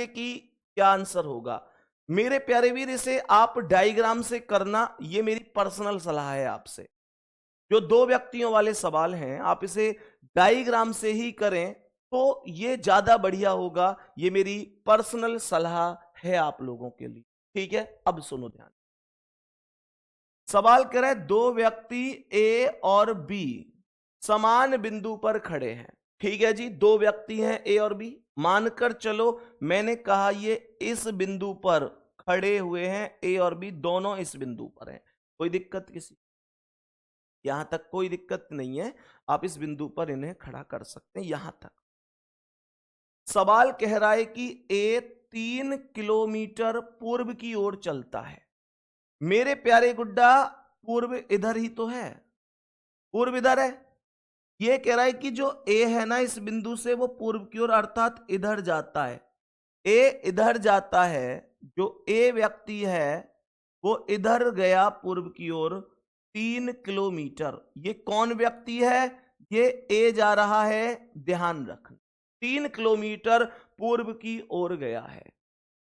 कि क्या आंसर होगा। मेरे प्यारे वीर, इसे आप डायग्राम से करना, ये मेरी पर्सनल सलाह है आपसे। जो दो व्यक्तियों वाले सवाल हैं आप इसे डायग्राम से ही करें तो ये ज्यादा बढ़िया होगा। ये मेरी पर्सनल सलाह है आप लोगों के लिए, ठीक है? अब सुनो ध्यान। सवाल कह रहा है दो व्यक्ति ए और बी समान बिंदु पर खड़े हैं। ठीक है जी, दो व्यक्ति हैं ए और बी, मानकर चलो मैंने कहा ये इस बिंदु पर खड़े हुए हैं, ए और बी दोनों इस बिंदु पर हैं। कोई दिक्कत किसी, यहां तक कोई दिक्कत नहीं है, आप इस बिंदु पर इन्हें खड़ा कर सकते हैं यहां तक। सवाल कह रहा है कि ए 3 किलोमीटर पूर्व की ओर चलता है। मेरे प्यारे गुड्डा, पूर्व इधर ही तो है, पूर्व इधर है। ये कह रहा है कि जो ए है ना इस बिंदु से वो पूर्व की ओर अर्थात इधर जाता है, ए इधर जाता है, जो ए व्यक्ति है वो इधर गया पूर्व की ओर 3 किलोमीटर। ये कौन व्यक्ति है? ये ए जा रहा है, ध्यान रखना, 3 किलोमीटर पूर्व की ओर गया है,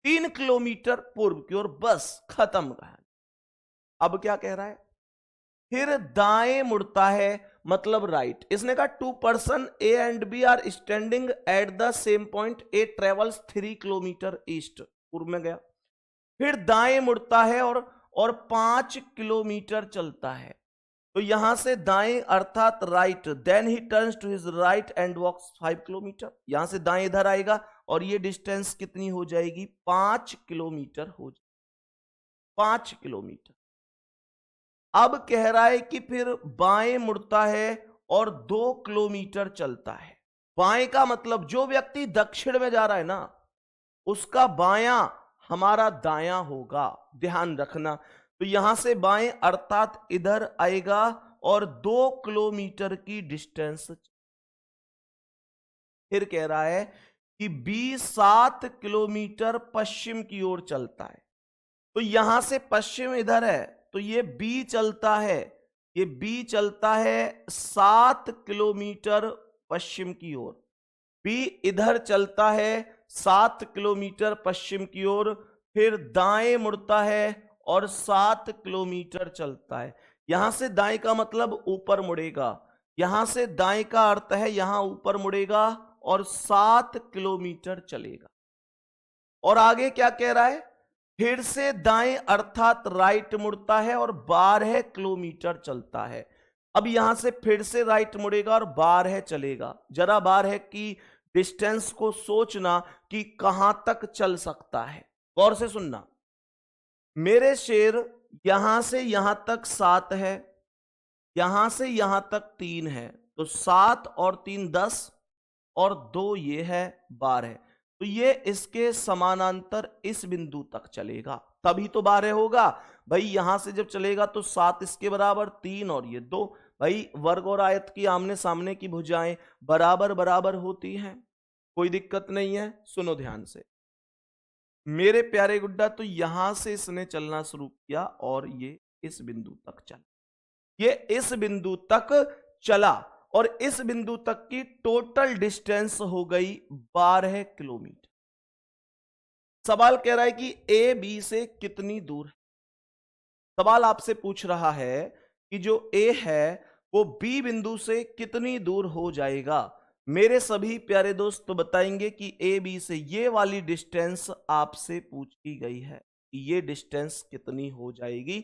3 किलोमीटर पूर्व की ओर, बस खत्म कहानी। अब क्या कह रहा है? फिर दाएं मुड़ता है, मतलब राइट। इसने कहा 2 person A and B are standing at the same point, A travels 3 kilometre east, पूर्व में गया। फिर दाएं मुड़ता है और 5 किलोमीटर चलता है। तो यहां से दाएं अर्थात right, then he turns to his right and walks 5 kilometre. यहां से दाएं इधर आएगा और ये डिस्टेंस कितनी हो जाएगी? 5 किलोमीटर हो जाएगी, 5 किलोमीटर। अब कह रहा है कि फिर बाएं मुड़ता है और 2 किलोमीटर चलता है। बाएं का मतलब जो व्यक्ति दक्षिण में जा रहा है ना, उसका बायां हमारा दायां होगा, ध्यान रखना। तो यहां से बाएं अर्थात इधर आएगा और 2 किलोमीटर की डिस्टेंस। फिर कह रहा है कि बी 7 किलोमीटर पश्चिम की ओर चलता है। तो यहां से पश्चिम इधर है, तो ये बी चलता है, ये बी चलता है 7 किलोमीटर पश्चिम की ओर। बी इधर चलता है 7 किलोमीटर पश्चिम की ओर, फिर दाएं मुड़ता है और 7 किलोमीटर चलता है। यहां से दाएं का मतलब ऊपर मुड़ेगा, यहां से दाएं का अर्थ है यहां ऊपर मुड़ेगा और 7 किलोमीटर चलेगा। और आगे क्या कह रहा है? फिर से दाएं अर्थात राइट मुड़ता है और 12 किलोमीटर चलता है। अब यहां से फिर से राइट मुड़ेगा और 12 चलेगा। जरा 12 की डिस्टेंस को सोचना कि कहां तक चल सकता है, गौर से सुनना मेरे शेर। यहां से यहां तक 7 है, यहां से यहां तक 3 है, तो 7 और 3 10 और 2 ये है 12। तो ये इसके समानांतर इस बिंदु तक चलेगा, तभी तो 12 होगा भाई। यहां से जब चलेगा तो 7 इसके बराबर, 3 और ये 2। भाई वर्ग और आयत की आमने सामने की भुजाएं बराबर बराबर होती हैं, कोई दिक्कत नहीं है। सुनो ध्यान से मेरे प्यारे गुड्डा, तो यहां से इसने चलना शुरू किया और ये इस बिंदु तक चला, ये इस बिंदु तक चला और इस बिंदु तक की टोटल डिस्टेंस हो गई 12 किलोमीटर। सवाल कह रहा है कि ए बी से कितनी दूर है। सवाल आपसे पूछ रहा है कि जो ए है वो बी बिंदु से कितनी दूर हो जाएगा। मेरे सभी प्यारे दोस्त बताएंगे कि ए बी से ये वाली डिस्टेंस आपसे पूछी गई है कि ये डिस्टेंस कितनी हो जाएगी।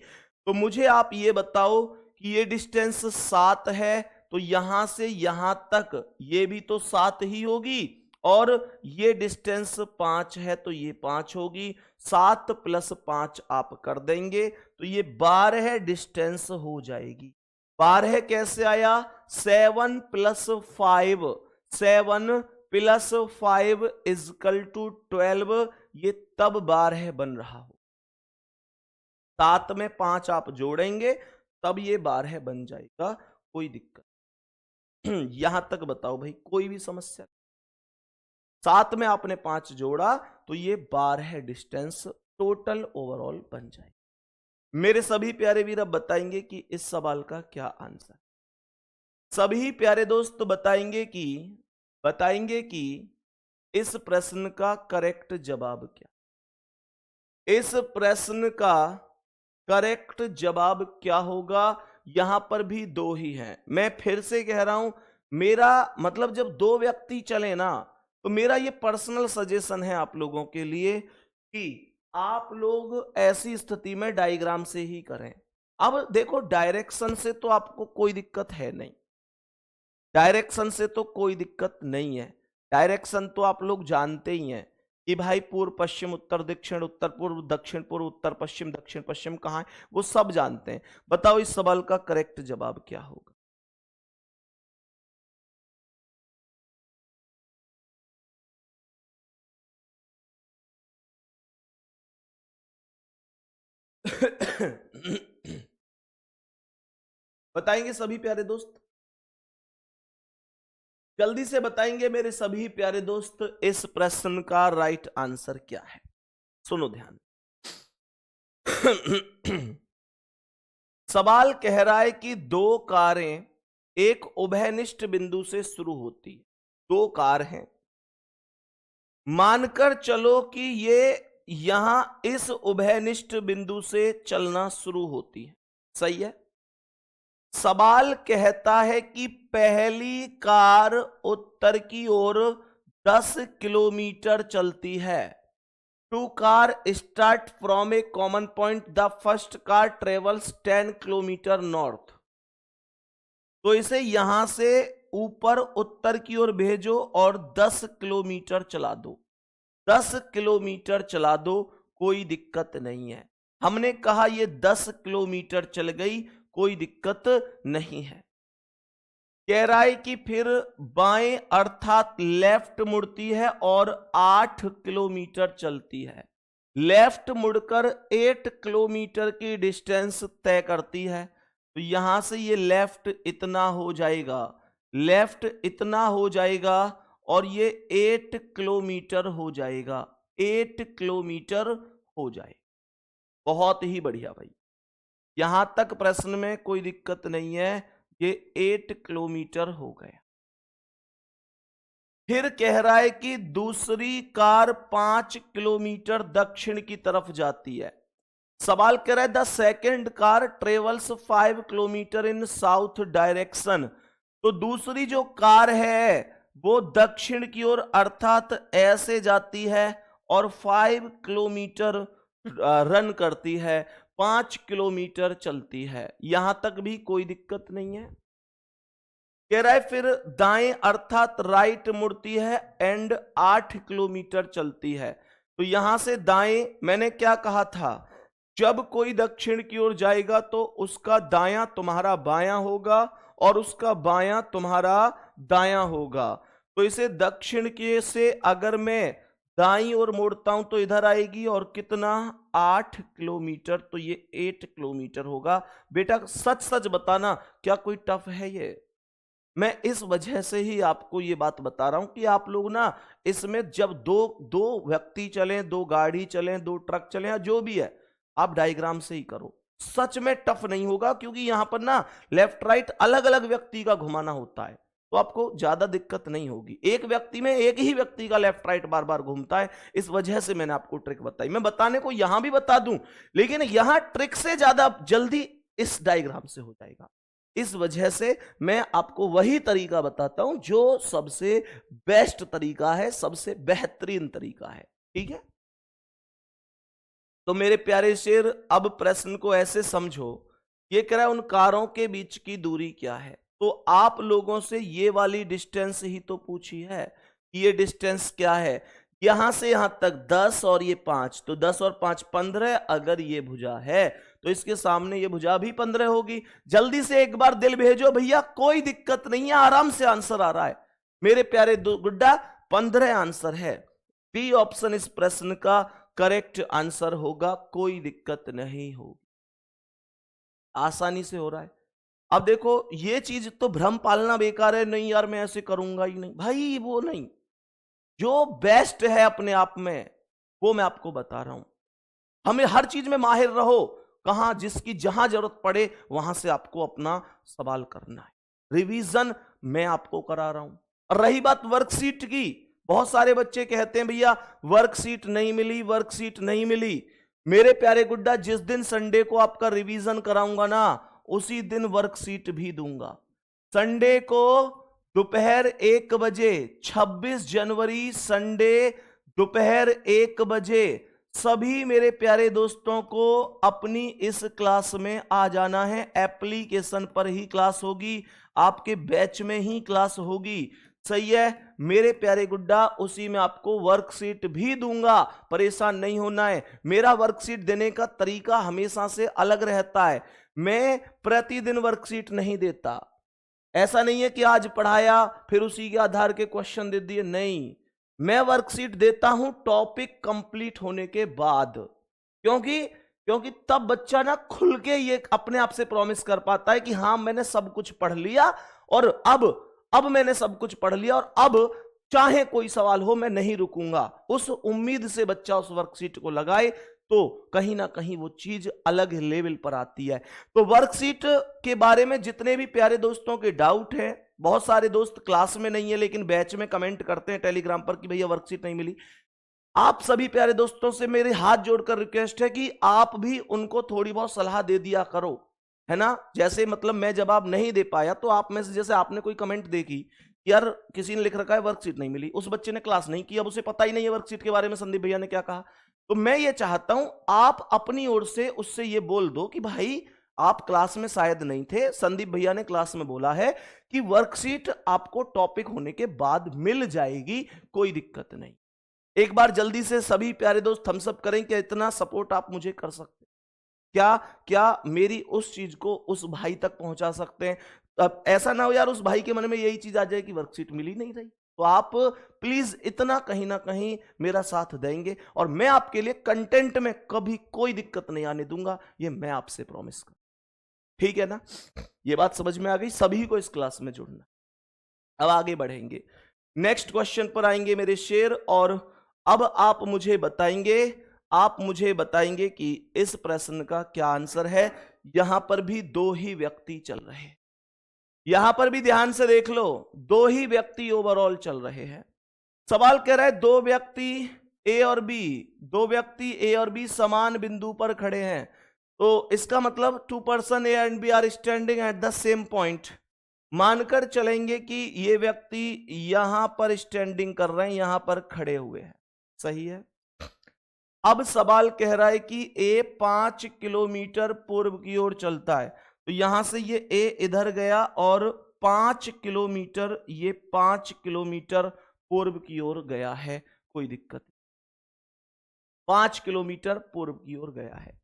तो मुझे आप ये बताओ कि ये डिस्टेंस 7 है, तो यहां से यहां तक ये भी तो 7 ही होगी, और ये डिस्टेंस 5 है तो ये 5 होगी। 7 + 5 आप कर देंगे तो ये 12 डिस्टेंस हो जाएगी। 12 कैसे आया? 7 + 5, 7 + 5 = 12। ये तब 12 बन रहा हो, 7 में 5 आप जोड़ेंगे तब ये 12 बन जाएगा, कोई दिक्कत। यहां तक बताओ भाई, कोई भी समस्या? 7 में आपने 5 जोड़ा तो ये 12 डिस्टेंस टोटल ओवरऑल बन जाए। मेरे सभी प्यारे वीर अब बताएंगे कि इस सवाल का क्या आंसर। सभी प्यारे दोस्त बताएंगे कि इस प्रश्न का करेक्ट जवाब क्या। इस प्रश्न का करेक्ट जवाब क्या होगा? यहां पर भी 2 ही हैं। मैं फिर से कह रहा हूं, मेरा मतलब जब 2 व्यक्ति चले ना, तो मेरा ये पर्सनल सजेशन है आप लोगों के लिए कि आप लोग ऐसी स्थिति में डायग्राम से ही करें। अब देखो, डायरेक्शन से तो आपको कोई दिक्कत है नहीं, डायरेक्शन से तो कोई दिक्कत नहीं है। डायरेक्शन तो आप लोग जानते ही हैं कि भाई पूर्व पश्चिम उत्तर दक्षिण, उत्तर पूर्व दक्षिण पूर्व, उत्तर पश्चिम दक्षिण पश्चिम कहाँ है, वो सब जानते हैं। बताओ इस सवाल का करेक्ट जवाब क्या होगा? बताएंगे सभी प्यारे दोस्त, जल्दी से बताएंगे मेरे सभी प्यारे दोस्त, इस प्रश्न का राइट आंसर क्या है। सुनो ध्यान। सवाल कह रहा है कि दो कारें एक उभयनिष्ठ बिंदु से शुरू होती है। दो कार हैं, मानकर चलो कि ये यहां इस उभयनिष्ठ बिंदु से चलना शुरू होती है। सही है। सवाल कहता है कि पहली कार उत्तर की ओर 10 किलोमीटर चलती है। Two car start from a common point, the first car travels 10 kilometre north. तो इसे यहां से ऊपर उत्तर की ओर भेजो और 10 किलोमीटर चला दो। 10 किलोमीटर चला दो, कोई दिक्कत नहीं है। हमने कहा ये 10 किलोमीटर चल गई, कोई दिक्कत नहीं है। कह रहा है कि फिर बाएं अर्थात लेफ्ट मुड़ती है और 8 किलोमीटर चलती है। लेफ्ट मुड़कर 8 किलोमीटर की डिस्टेंस तय करती है। तो यहां से ये लेफ्ट इतना हो जाएगा, लेफ्ट इतना हो जाएगा और ये 8 किलोमीटर हो जाएगा, 8 किलोमीटर हो जाए। बहुत ही बढ़िया भाई, यहां तक प्रश्न में कोई दिक्कत नहीं है। ये 8 किलोमीटर हो गया। फिर कह रहा है कि दूसरी कार 5 किलोमीटर दक्षिण की तरफ जाती है। सवाल कह रहा है the second car travels 5 kilometre in south direction. तो दूसरी जो कार है वो दक्षिण की ओर अर्थात ऐसे जाती है और 5 किलोमीटर रन करती है, 5 किलोमीटर चलती है। यहां तक भी कोई दिक्कत नहीं है। कह रहा है फिर दाएं अर्थात राइट मुड़ती है एंड 8 किलोमीटर चलती है। तो यहां से दाएं, मैंने क्या कहा था, जब कोई दक्षिण की ओर जाएगा तो उसका दायां तुम्हारा बायां होगा और उसका बायां तुम्हारा दायां होगा। तो इसे दक्षिण के से अगर मैं दाईं ओर मोड़ता हूं तो इधर आएगी और कितना, 8 किलोमीटर। तो ये 8 किलोमीटर होगा। बेटा सच सच बताना, क्या कोई टफ है ये? मैं इस वजह से ही आपको ये बात बता रहा हूं कि आप लोग ना इसमें जब दो व्यक्ति चलें, दो गाड़ी चलें, दो ट्रक चलें या जो भी है, आप डायग्राम से ही करो। सच में टफ नहीं होगा, क्योंकि यहां पर ना लेफ्ट राइट अलग अलग व्यक्ति का घुमाना होता है, तो आपको ज्यादा दिक्कत नहीं होगी। एक व्यक्ति में एक ही व्यक्ति का लेफ्ट राइट बार बार घूमता है, इस वजह से मैंने आपको ट्रिक बताई। मैं बताने को यहां भी बता दूं, लेकिन यहां ट्रिक से ज्यादा जल्दी इस डायग्राम से हो जाएगा। इस वजह से मैं आपको वही तरीका बताता हूं जो सबसे बेस्ट तरीका है, सबसे बेहतरीन तरीका है। ठीक है, तो मेरे प्यारे शेर, अब प्रश्न को ऐसे समझो। ये कह रहा है उन कारों के बीच की दूरी क्या है। तो आप लोगों से ये वाली डिस्टेंस ही तो पूछी है कि ये डिस्टेंस क्या है। यहां से यहां तक 10 और ये 5, तो 10 और 5 15। अगर ये भुजा है तो इसके सामने ये भुजा भी 15 होगी। जल्दी से एक बार दिल भेजो भैया, कोई दिक्कत नहीं है, आराम से आंसर आ रहा है मेरे प्यारे गुड्डा। 15 आंसर है। बी ऑप्शन इस प्रश्न का करेक्ट आंसर होगा, कोई दिक्कत नहीं होगी, आसानी से हो रहा है। अब देखो ये चीज तो भ्रम पालना बेकार है, नहीं यार मैं ऐसे करूंगा ही नहीं भाई, वो नहीं, जो बेस्ट है अपने आप में वो मैं आपको बता रहा हूं। हमें हर चीज में माहिर रहो, कहां जिसकी जहां जरूरत पड़े वहां से आपको अपना सवाल करना है। रिवीजन मैं आपको करा रहा हूं। और रही बात वर्कशीट की, बहुत सारे बच्चे कहते हैं भैया वर्कशीट नहीं मिली, वर्कशीट नहीं मिली। मेरे प्यारे गुड्डा, जिस दिन संडे को आपका रिवीजन कराऊंगा ना, उसी दिन वर्कशीट भी दूंगा। संडे को दोपहर 1 बजे, 26 जनवरी संडे दोपहर 1 बजे सभी मेरे प्यारे दोस्तों को अपनी इस क्लास में आ जाना है। एप्लीकेशन पर ही क्लास होगी, आपके बैच में ही क्लास होगी। सही है मेरे प्यारे गुड्डा, उसी में आपको वर्कशीट भी दूंगा, परेशान नहीं होना है। मेरा वर्कशीट देने का तरीका हमेशा से अलग रहता है। मैं प्रतिदिन वर्कशीट नहीं देता। ऐसा नहीं है कि आज पढ़ाया फिर उसी के आधार के क्वेश्चन दे दिए, नहीं, मैं वर्कशीट देता हूं टॉपिक कंप्लीट होने के बाद। क्योंकि तब बच्चा ना खुल के ये अपने आप से प्रॉमिस कर पाता है कि हाँ मैंने सब कुछ पढ़ लिया और अब मैंने सब कुछ पढ़ लिया और अब चाहे कोई सवाल हो मैं नहीं रुकूंगा। उस उम्मीद से बच्चा उस वर्कशीट को लगाए, तो कहीं ना कहीं वो चीज अलग लेवल पर आती है। तो वर्कशीट के बारे में जितने भी प्यारे दोस्तों के डाउट है, बहुत सारे दोस्त क्लास में नहीं है लेकिन बैच में कमेंट करते हैं टेलीग्राम पर कि भैया वर्कशीट नहीं मिली। आप सभी प्यारे दोस्तों से मेरे हाथ जोड़कर रिक्वेस्ट है कि आप भी उनको थोड़ी बहुत सलाह दे दिया करो, है ना। जैसे मतलब मैं जवाब नहीं दे पाया तो आप में से जैसे आपने कोई कमेंट देखी, यार किसी ने लिख रखा है वर्कशीट नहीं मिली, उस बच्चे ने क्लास नहीं की, अब उसे पता ही नहीं है वर्कशीट के बारे में संदीप भैया ने क्या कहा। तो मैं ये चाहता हूं आप अपनी ओर से उससे ये बोल दो कि भाई आप क्लास में शायद नहीं थे, संदीप भैया ने क्लास में बोला है कि वर्कशीट आपको टॉपिक होने के बाद मिल जाएगी, कोई दिक्कत नहीं। एक बार जल्दी से सभी प्यारे दोस्त थम्स अप करें कि इतना सपोर्ट आप मुझे कर सकते हैं क्या, क्या मेरी उस चीज को उस भाई तक पहुंचा सकते हैं। अब ऐसा ना हो यार उस भाई के मन में यही चीज आ जाए कि वर्कशीट मिल ही नहीं रही। तो आप प्लीज इतना कहीं ना कहीं मेरा साथ देंगे और मैं आपके लिए कंटेंट में कभी कोई दिक्कत नहीं आने दूंगा, ये मैं आपसे प्रॉमिस कर, ठीक है ना। ये बात समझ में आ गई, सभी को इस क्लास में जुड़ना। अब आगे बढ़ेंगे, नेक्स्ट क्वेश्चन पर आएंगे मेरे शेर। और अब आप मुझे बताएंगे कि इस प्रश्न का क्या आंसर है। यहां पर भी दो ही व्यक्ति चल रहे हैं, यहां पर भी ध्यान से देख लो, दो ही व्यक्ति ओवरऑल चल रहे हैं। सवाल कह रहा है दो व्यक्ति ए और बी समान बिंदु पर खड़े हैं। तो इसका मतलब 2 person A and B are standing at the same point. मानकर चलेंगे कि ये व्यक्ति यहां पर स्टैंडिंग कर रहे हैं, यहां पर खड़े हुए हैं, सही है। अब सवाल कह रहा है कि ए 5 किलोमीटर पूर्व की ओर चलता है, तो यहां से ये ए इधर गया और 5 किलोमीटर, ये 5 किलोमीटर पूर्व की ओर गया है, कोई दिक्कत नहीं, 5 किलोमीटर पूर्व की ओर गया है।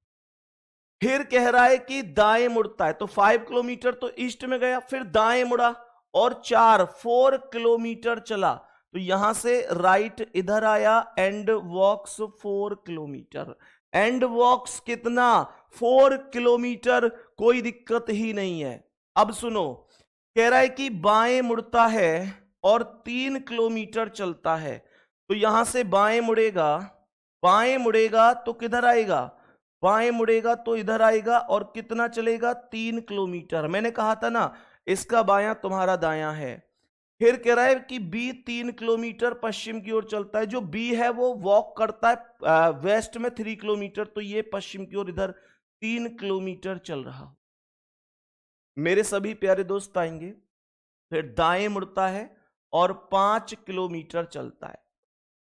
फिर कह रहा है कि दाएं मुड़ता है, तो 5 किलोमीटर तो ईस्ट में गया, फिर दाएं मुड़ा और 4 किलोमीटर चला, तो यहां से राइट इधर आया and walks 4 kilometre. And walks कितना, 4 किलोमीटर, कोई दिक्कत ही नहीं है। अब सुनो, कह रहा है कि बाएं मुड़ता है और 3 किलोमीटर चलता है, तो यहां से बाएं मुड़ेगा तो किधर आएगा, बाएं मुड़ेगा तो इधर आएगा और कितना चलेगा, 3 किलोमीटर। मैंने कहा था ना इसका बायां तुम्हारा दायां है। फिर कह रहा है कि बी 3 किलोमीटर पश्चिम की ओर चलता है, जो बी है वो वॉक करता है वेस्ट में 3 किलोमीटर, तो ये पश्चिम की ओर इधर 3 किलोमीटर चल रहा। मेरे सभी प्यारे दोस्त आएंगे, फिर दाएं मुड़ता है और 5 किलोमीटर चलता है,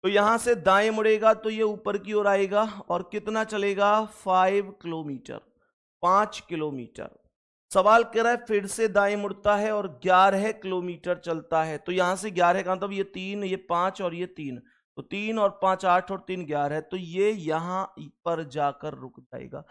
तो यहां से दाएं मुड़ेगा तो ये ऊपर की ओर आएगा और कितना चलेगा, 5 किलोमीटर, 5 किलोमीटर। सवाल कर रहा है फिर से दाएं मुड़ता है और 11 किलोमीटर चलता है, तो यहां से 11 का मतलब ये 3, ये 5 और ये 3, तो 3 और 5 8 और 3 11 है, तो ये यहां पर जाकर रुक जाएगा,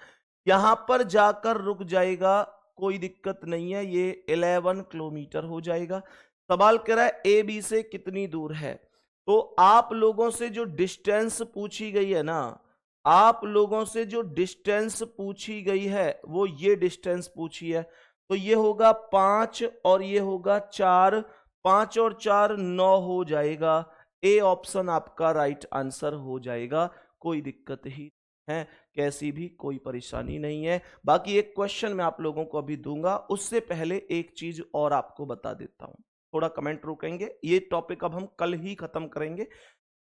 यहां पर जाकर रुक जाएगा, कोई दिक्कत नहीं है, ये 11 किलोमीटर हो जाएगा। सवाल कर रहा है ए बी से कितनी दूर है, तो आप लोगों से जो डिस्टेंस पूछी गई है ना, आप लोगों से जो डिस्टेंस पूछी गई है वो ये डिस्टेंस पूछी है, तो ये होगा 5 और ये होगा 4, 5 और 4 9 हो जाएगा। ए ऑप्शन आपका राइट आंसर हो जाएगा, कोई दिक्कत ही है, कैसी भी कोई परेशानी नहीं है। बाकी एक क्वेश्चन मैं आप लोगों को अभी दूंगा, उससे पहले एक चीज और आपको बता देता हूं, थोड़ा कमेंट रोकेंगे, ये टॉपिक अब हम कल ही खत्म करेंगे।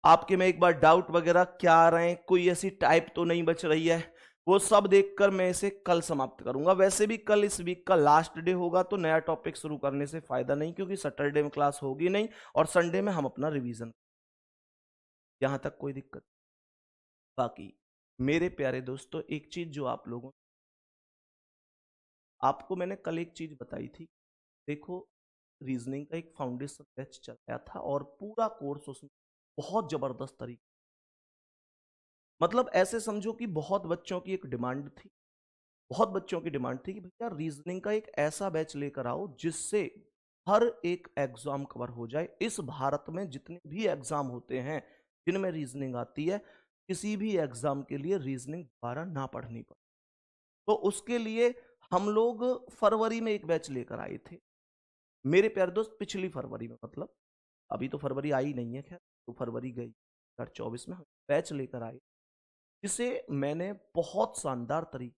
आपके में एक बार डाउट वगैरह क्या आ रहे हैं, कोई ऐसी टाइप तो नहीं बच रही है, वो सब देखकर मैं इसे कल समाप्त करूंगा। वैसे भी कल इस वीक का लास्ट डे होगा, तो नया टॉपिक शुरू करने से फायदा नहीं, क्योंकि सैटरडे में क्लास होगी नहीं और संडे में हम अपना रिवीजन, यहां तक कोई दिक्कत। बाकी मेरे प्यारे दोस्तों एक चीज जो आप लोगों, आपको मैंने कल एक चीज बताई थी, देखो रीजनिंग का एक फाउंडेशन बैच चलाया था और पूरा कोर्स उसमें बहुत जबरदस्त तरीके, मतलब ऐसे समझो कि बहुत बच्चों की एक डिमांड थी, बहुत बच्चों की डिमांड थी कि भैया रीजनिंग का एक ऐसा बैच लेकर आओ जिससे हर एक एग्जाम कवर हो जाए। इस भारत में जितने भी एग्जाम होते हैं जिनमें रीजनिंग आती है, किसी भी एग्जाम के लिए रीजनिंग दोबारा ना पढ़नी पड़े, तो उसके लिए हम लोग फरवरी में एक बैच लेकर आए थे मेरे प्यारे दोस्त, पिछली फरवरी में, मतलब अभी तो फरवरी आई नहीं है, खैर तो फरवरी गई 2024 में हम बैच लेकर आए जिसे मैंने बहुत शानदार तरीके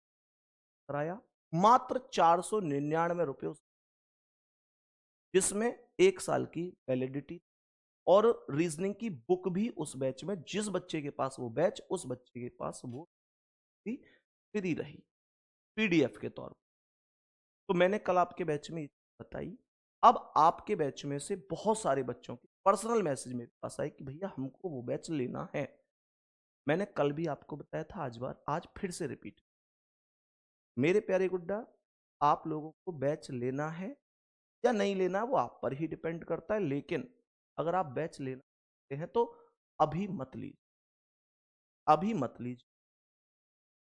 कराया, मात्र 499 रुपये, जिसमें 1 साल की वैलिडिटी और रीजनिंग की बुक भी उस बैच में, जिस बच्चे के पास वो बैच, उस बच्चे के पास वो भी फ्री रही पीडीएफ के तौर पर। तो मैंने कल आपके बैच में बताई। अब आपके बैच में से बहुत सारे बच्चों के पर्सनल मैसेज मेरे पास आए कि भैया हमको वो बैच लेना है। मैंने कल भी आपको बताया था, आज फिर से रिपीट। मेरे प्यारे गुड्डा, आप लोगों को बैच लेना है या नहीं लेना वो आप पर ही डिपेंड करता है, लेकिन अगर आप बैच लेना चाहते हैं तो अभी मत लीजिए, अभी मत लीजिए।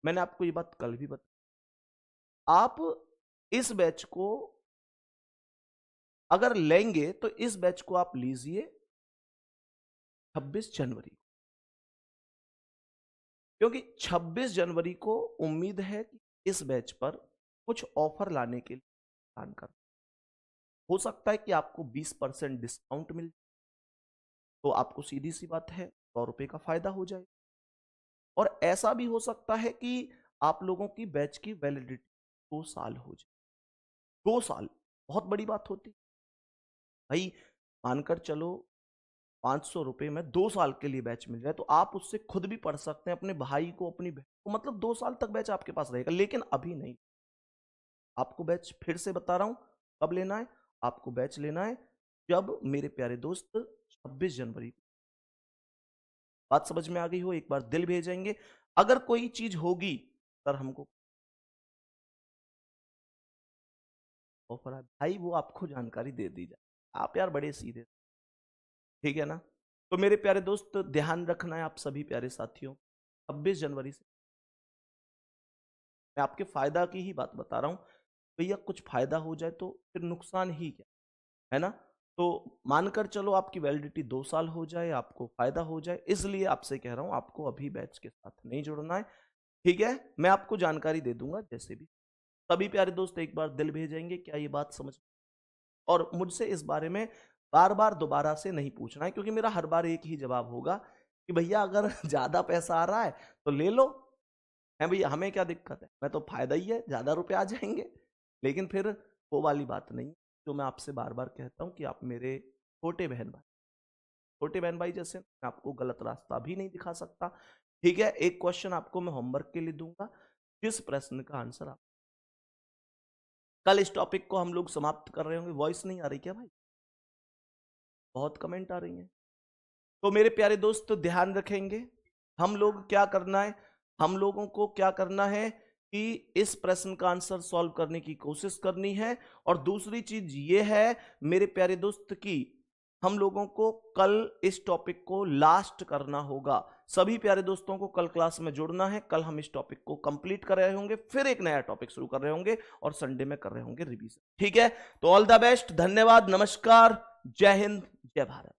मैंने आपको ये बात कल भी बताई। आप इस बैच को अगर लेंगे तो इस बैच को आप लीजिए 26 जनवरी, क्योंकि 26 जनवरी को उम्मीद है कि इस बैच पर कुछ ऑफर लाने के लिए प्लान कर, हो सकता है कि आपको 20% डिस्काउंट मिल, तो आपको सीधी सी बात है 100 रुपए का फायदा हो जाए। और ऐसा भी हो सकता है कि आप लोगों की बैच की वैलिडिटी 2 साल हो जाए। 2 साल बहुत बड़ी बात होती भाई, मानकर चलो 500 रुपए में 2 साल के लिए बैच मिल जाए तो आप उससे खुद भी पढ़ सकते हैं, अपने भाई को, अपनी बहन को, मतलब 2 साल तक बैच आपके पास रहेगा। लेकिन अभी नहीं, आपको बैच फिर से बता रहा हूं कब लेना है। आपको बैच लेना है जब मेरे प्यारे दोस्त 26 जनवरी, बात समझ में आ गई हो, एक बार दिल भेजेंगे। अगर कोई चीज होगी सर हमको ऑफर है भाई, वो आपको जानकारी दे दी जाए। आप यार बड़े सीधे, ठीक है ना। तो मेरे प्यारे दोस्त, ध्यान रखना है आप सभी प्यारे साथियों, 26 जनवरी से मैं आपके फायदा की ही बात बता रहा हूं। भैया कुछ फायदा हो जाए तो फिर नुकसान ही क्या है ना। तो मानकर चलो आपकी वैलिडिटी 2 साल हो जाए, आपको फायदा हो जाए, इसलिए आपसे कह रहा हूं आपको अभी बैच के साथ नहीं जुड़ना है, ठीक है। मैं आपको जानकारी दे दूंगा जैसे भी। सभी प्यारे दोस्त एक बार दिल भेजेंगे, क्या ये बात समझ, और मुझसे इस बारे में बार बार दोबारा से नहीं पूछना है, क्योंकि मेरा हर बार एक ही जवाब होगा कि भैया अगर ज्यादा पैसा आ रहा है तो ले लो, है भैया हमें क्या दिक्कत है, मैं तो फायदा ही है, ज्यादा रुपए आ जाएंगे। लेकिन फिर वो वाली बात नहीं, जो मैं आपसे बार बार कहता हूं कि आप मेरे छोटे बहन भाई, छोटे बहन भाई जैसे मैं आपको गलत रास्ता भी नहीं दिखा सकता, ठीक है। एक क्वेश्चन आपको मैं होमवर्क के लिए दूंगा, जिस प्रश्न का आंसर आप, कल इस टॉपिक को हम लोग समाप्त कर रहे होंगे। वॉइस नहीं आ रही क्या भाई, बहुत कमेंट आ रही हैं। तो मेरे प्यारे दोस्त ध्यान रखेंगे, हम लोग क्या करना है, हम लोगों को क्या करना है कि इस प्रश्न का आंसर सॉल्व करने की कोशिश करनी है। और दूसरी चीज ये है मेरे प्यारे दोस्त की, हम लोगों को कल इस टॉपिक को लास्ट करना होगा। सभी प्यारे दोस्तों को कल क्लास में जुड़ना है, कल हम इस टॉपिक को कंप्लीट कर रहे होंगे, फिर एक नया टॉपिक शुरू कर रहे होंगे और संडे में कर रहे होंगे रिवीजन, ठीक है। तो ऑल द बेस्ट, धन्यवाद, नमस्कार, जय हिंद, जय भारत।